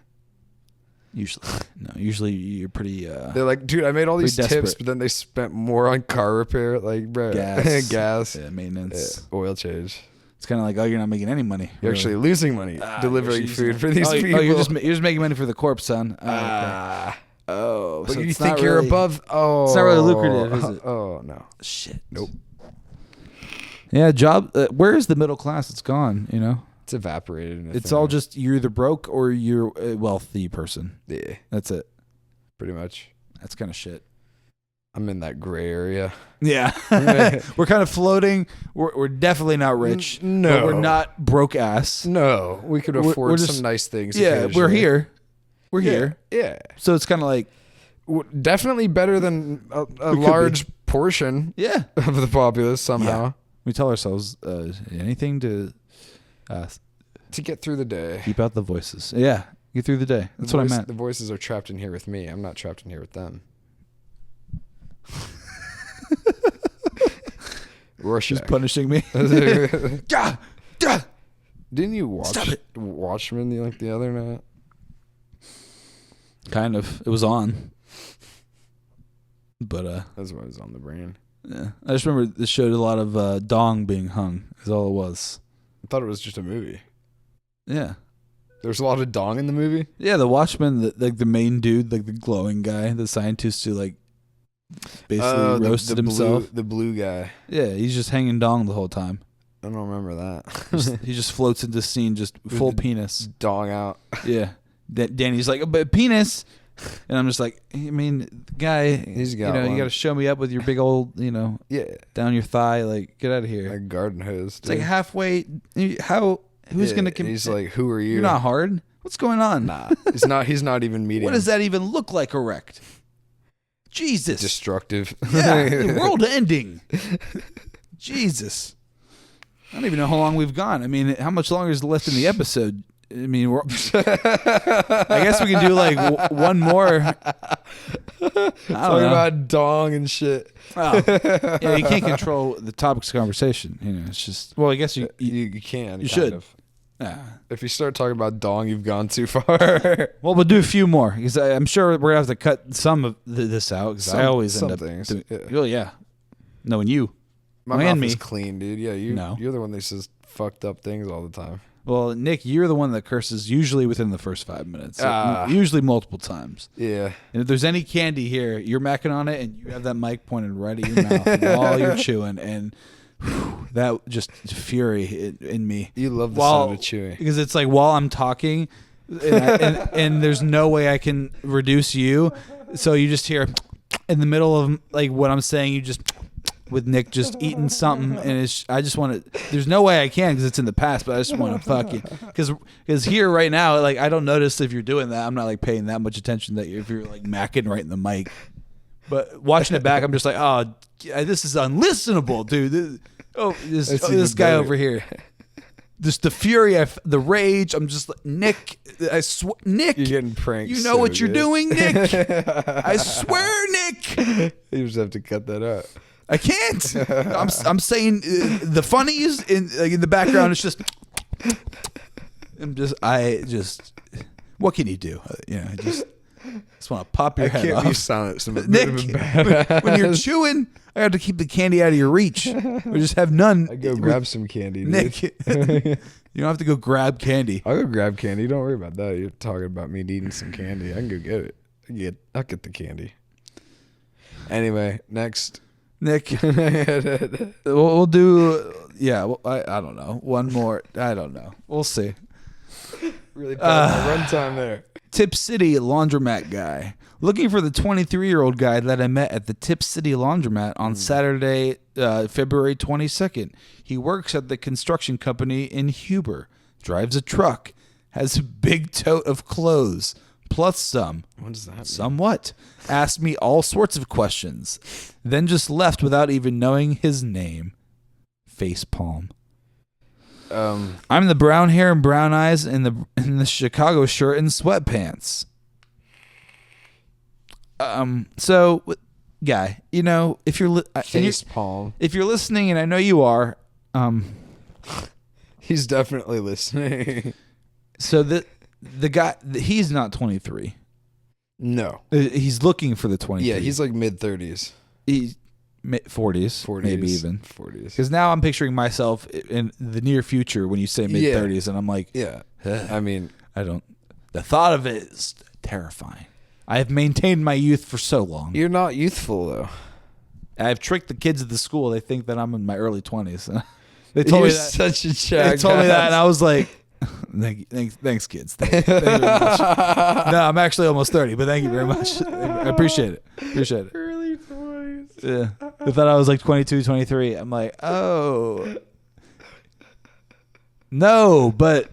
Speaker 2: Usually you're pretty.
Speaker 1: They're like, dude, I made all these tips, but then they spent more on car repair, like bro, gas,
Speaker 2: maintenance,
Speaker 1: oil change.
Speaker 2: It's kind of like, oh, you're not making any money.
Speaker 1: You're
Speaker 2: really.
Speaker 1: Actually losing money delivering food for these people.
Speaker 2: Oh, you're just making money for the corpse, son.
Speaker 1: Okay.
Speaker 2: Oh,
Speaker 1: but
Speaker 2: so
Speaker 1: you
Speaker 2: it's
Speaker 1: think
Speaker 2: not
Speaker 1: you're
Speaker 2: really,
Speaker 1: above? Oh,
Speaker 2: it's not really lucrative, is it?
Speaker 1: Oh no.
Speaker 2: Shit.
Speaker 1: Nope.
Speaker 2: Yeah, job. Where is the middle class? It's gone. You know,
Speaker 1: it's evaporated.
Speaker 2: It's all just you're either broke or you're a wealthy person.
Speaker 1: Yeah,
Speaker 2: that's it.
Speaker 1: Pretty much.
Speaker 2: That's kind of shit.
Speaker 1: I'm in that gray area.
Speaker 2: Yeah, we're kind of floating. We're definitely not rich.
Speaker 1: No,
Speaker 2: but we're not broke ass.
Speaker 1: No, we could afford
Speaker 2: we're just,
Speaker 1: some nice things.
Speaker 2: Yeah, we're here. We're here.
Speaker 1: Yeah.
Speaker 2: So it's kind of like
Speaker 1: definitely better than a large portion.
Speaker 2: Yeah.
Speaker 1: Of the populace somehow.
Speaker 2: Yeah. We tell ourselves anything to
Speaker 1: get through the day.
Speaker 2: Keep out the voices. Yeah, get through the day. That's what I meant.
Speaker 1: The voices are trapped in here with me. I'm not trapped in here with them. Rorschach.
Speaker 2: She's punishing me.
Speaker 1: Didn't you watch Watchmen like the other night?
Speaker 2: Kind of. It was on. But
Speaker 1: that's what was on the brain.
Speaker 2: Yeah. I just remember this showed a lot of dong being hung is all it was.
Speaker 1: I thought it was just a movie.
Speaker 2: Yeah.
Speaker 1: There's a lot of dong in the movie?
Speaker 2: Yeah, the Watchman, like the main dude, like the glowing guy, the scientist who like basically roasted himself.
Speaker 1: The blue guy.
Speaker 2: Yeah, he's just hanging dong the whole time.
Speaker 1: I don't remember that.
Speaker 2: He just floats into scene, just full penis.
Speaker 1: Dong out.
Speaker 2: Yeah. Danny's like, but penis. And I'm just like, I mean, the guy,
Speaker 1: he's got
Speaker 2: you got to show me up with your big old, down your thigh. Like, get out of here.
Speaker 1: Like garden hose.
Speaker 2: Dude. It's like halfway. Who's going to
Speaker 1: He's like, who are you?
Speaker 2: You're not hard. What's going on?
Speaker 1: Nah. He's not even medium.
Speaker 2: What does that even look like erect? Jesus.
Speaker 1: Destructive.
Speaker 2: Yeah. World ending. Jesus. I don't even know how long we've gone. I mean, how much longer is left in the episode? I mean, I guess we can do like one more.
Speaker 1: Talking about dong and shit.
Speaker 2: Oh. Yeah, you can't control the topics of conversation. It's just. Well, I guess you
Speaker 1: can.
Speaker 2: You should.
Speaker 1: If you start talking about dong, you've gone too far.
Speaker 2: Well, we'll do a few more because I'm sure we're gonna have to cut some of this out because I always end up
Speaker 1: things.
Speaker 2: Well, yeah. Knowing you.
Speaker 1: My mouth is clean, dude. Yeah, you're the one that says fucked up things all the time.
Speaker 2: Well, Nick, you're the one that curses usually within the first 5 minutes. Usually multiple times.
Speaker 1: Yeah.
Speaker 2: And if there's any candy here, you're macking on it and you have that mic pointed right at your mouth while you're chewing. And that just fury in me.
Speaker 1: You love the sound of chewing.
Speaker 2: Because it's like while I'm talking and there's no way I can reduce you. So you just hear in the middle of like what I'm saying, you just... with Nick just eating something, and I just want to. There's no way I can because it's in the past, but I just want to fuck you. Because here right now, like I don't notice if you're doing that. I'm not like paying that much attention that if you're like macking right in the mic. But watching it back, I'm just like, oh, this is unlistenable, dude. This guy over here. Just the fury, the rage. I'm just like, Nick. Nick,
Speaker 1: you're getting pranked.
Speaker 2: You know what you're doing, Nick. I swear, Nick.
Speaker 1: You just have to cut that out.
Speaker 2: I can't. I'm saying the funnies in the background. It's just. What can you do? I just want to pop your head off.
Speaker 1: I can't be silent.
Speaker 2: Nick, when you're chewing, I have to keep the candy out of your reach, or just have none.
Speaker 1: I go grab some candy, dude.
Speaker 2: Nick. You don't have to go grab candy.
Speaker 1: I'll go grab candy. Don't worry about that. You're talking about me needing some candy. I can go get it. I'll get the candy. Anyway, next.
Speaker 2: Nick, we'll do. Yeah, well, I don't know. One more. I don't know. We'll see.
Speaker 1: Really bad runtime there.
Speaker 2: Tip City laundromat guy looking for the 23-year-old guy that I met at the Tip City laundromat on Saturday, February 22nd. He works at the construction company in Huber, drives a truck, has a big tote of clothes. Plus some.
Speaker 1: What does that mean?
Speaker 2: Somewhat. Asked me all sorts of questions. Then just left without even knowing his name. Facepalm. I'm the brown hair and brown eyes in the Chicago shirt and sweatpants. So, guy, if you're
Speaker 1: Facepalm.
Speaker 2: If you're listening, and I know you are,
Speaker 1: he's definitely listening.
Speaker 2: So the guy, he's not 23.
Speaker 1: No.
Speaker 2: He's looking for the 23.
Speaker 1: Yeah, he's like mid-30s.
Speaker 2: 40s,
Speaker 1: 40s,
Speaker 2: maybe even
Speaker 1: 40s.
Speaker 2: Because now I'm picturing myself in the near future when you say mid 30s, and I'm like,
Speaker 1: I mean,
Speaker 2: I don't. The thought of it is terrifying. I have maintained my youth for so long.
Speaker 1: You're not youthful though.
Speaker 2: I've tricked the kids at the school. They think that I'm in my early 20s. They told me that.
Speaker 1: Such a
Speaker 2: They told me that, and I was like, thanks, kids. Thank you very much. No, I'm actually almost 30, but thank you very much. I appreciate it.
Speaker 1: Early 20s.
Speaker 2: Yeah. They thought I was like 22, 23. I'm like, oh. No, but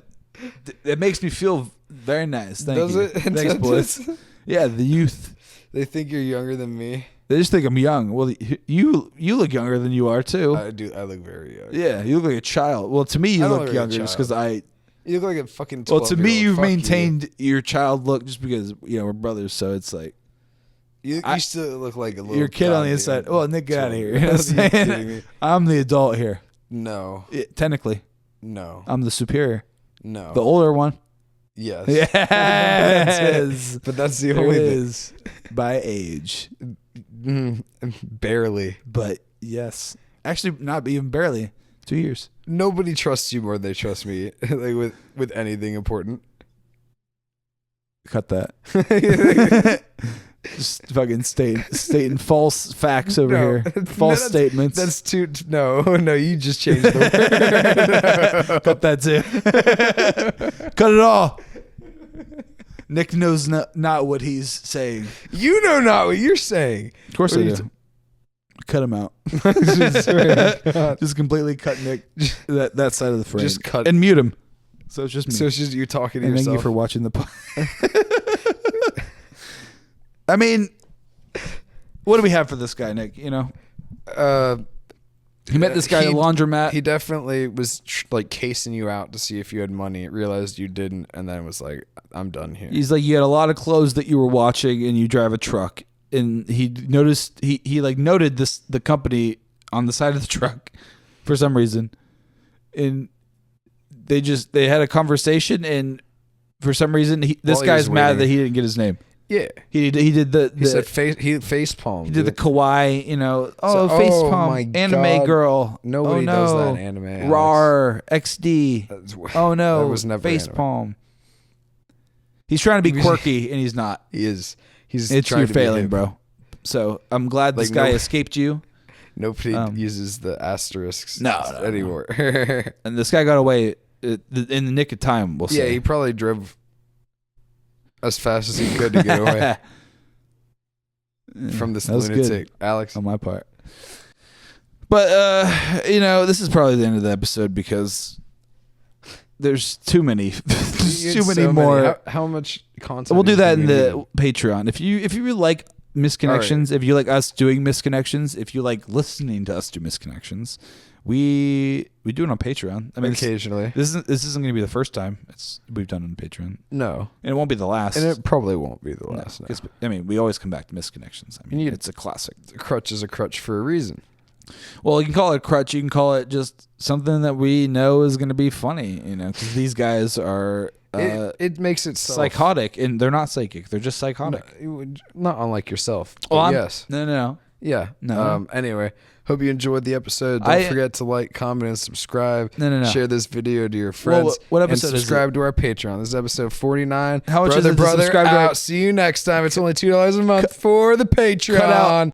Speaker 2: it makes me feel very nice. Thank you. Thanks, boys. Yeah, the youth.
Speaker 1: They think you're younger than me.
Speaker 2: They just think I'm young. Well, you look younger than you are too.
Speaker 1: I do. I look very young.
Speaker 2: Yeah, you look like a child. Well, to me, you look younger just because
Speaker 1: You look like a fucking 12-year-old.
Speaker 2: Well, to me, you've maintained your child look just because we're brothers. So it's like
Speaker 1: you still look like a little.
Speaker 2: Your kid on the inside. Well, Nick, get out of here. You know what I'm saying? I'm the adult here.
Speaker 1: No.
Speaker 2: Technically.
Speaker 1: No.
Speaker 2: I'm the superior.
Speaker 1: No.
Speaker 2: The older one.
Speaker 1: Yes.
Speaker 2: Yes.
Speaker 1: But that's the only
Speaker 2: is by age.
Speaker 1: Barely.
Speaker 2: But yes. Actually, not even barely. 2 years.
Speaker 1: Nobody trusts you more than they trust me. Like with anything important.
Speaker 2: Cut that. Just fucking stating false facts over here. False statements.
Speaker 1: That's too. No, you just changed the word.
Speaker 2: Cut that too. Cut it all. Nick knows not what he's saying.
Speaker 1: You know not what you're saying.
Speaker 2: Of course I do. Cut him out. Just completely cut Nick that side of the frame.
Speaker 1: Just cut
Speaker 2: and mute him. So it's just me.
Speaker 1: So it's just you're talking to
Speaker 2: and
Speaker 1: yourself.
Speaker 2: Thank you for watching the. I mean, what do we have for this guy, Nick? He met this guy at a laundromat.
Speaker 1: He definitely was like casing you out to see if you had money. Realized you didn't, and then was like, "I'm done here."
Speaker 2: He's like, you had a lot of clothes that you were watching, and you drive a truck. And he noticed he noted the company on the side of the truck for some reason, and they had a conversation, and for some reason this guy's mad that he didn't get his name.
Speaker 1: Yeah,
Speaker 2: he did the
Speaker 1: he said face palm.
Speaker 2: He did the kawaii, face palm, anime God. Girl.
Speaker 1: Nobody does that in anime.
Speaker 2: RAR XD. Oh no,
Speaker 1: that was never
Speaker 2: face
Speaker 1: anime.
Speaker 2: palm. He's trying to be quirky, and he's not.
Speaker 1: He is.
Speaker 2: You're failing, bro. So I'm glad this guy escaped you.
Speaker 1: Nobody uses the asterisks anymore.
Speaker 2: And this guy got away in the nick of time. We'll say.
Speaker 1: Yeah, he probably drove as fast as he could to get away from this lunatic,
Speaker 2: good.
Speaker 1: Alex.
Speaker 2: On my part. But this is probably the end of the episode because there's too many. Too many more.
Speaker 1: How much content?
Speaker 2: We'll do that in the Patreon. If you really like misconnections, if you like us doing misconnections, if you like listening to us do misconnections, we do it on Patreon. I mean,
Speaker 1: occasionally.
Speaker 2: This isn't going to be the first time we've done it on Patreon.
Speaker 1: No,
Speaker 2: and it won't be the last.
Speaker 1: And it probably won't be the last.
Speaker 2: No. I mean, we always come back to misconnections. I mean, it's a classic.
Speaker 1: A crutch is a crutch for a reason.
Speaker 2: Well, you can call it a crutch. You can call it just something that we know is going to be funny. Because these guys are.
Speaker 1: It makes it
Speaker 2: psychotic, and they're not psychic. They're just psychotic.
Speaker 1: Not unlike yourself.
Speaker 2: Yes. No.
Speaker 1: Yeah.
Speaker 2: No.
Speaker 1: Anyway, hope you enjoyed the episode. Don't forget to like, comment, and subscribe.
Speaker 2: No.
Speaker 1: Share this video to your friends.
Speaker 2: What episode
Speaker 1: and subscribe to our Patreon. This is episode 49.
Speaker 2: How much is it to
Speaker 1: Brother
Speaker 2: subscribe to
Speaker 1: out. See you next time. It's only $2 a month for the Patreon.
Speaker 2: Cut out.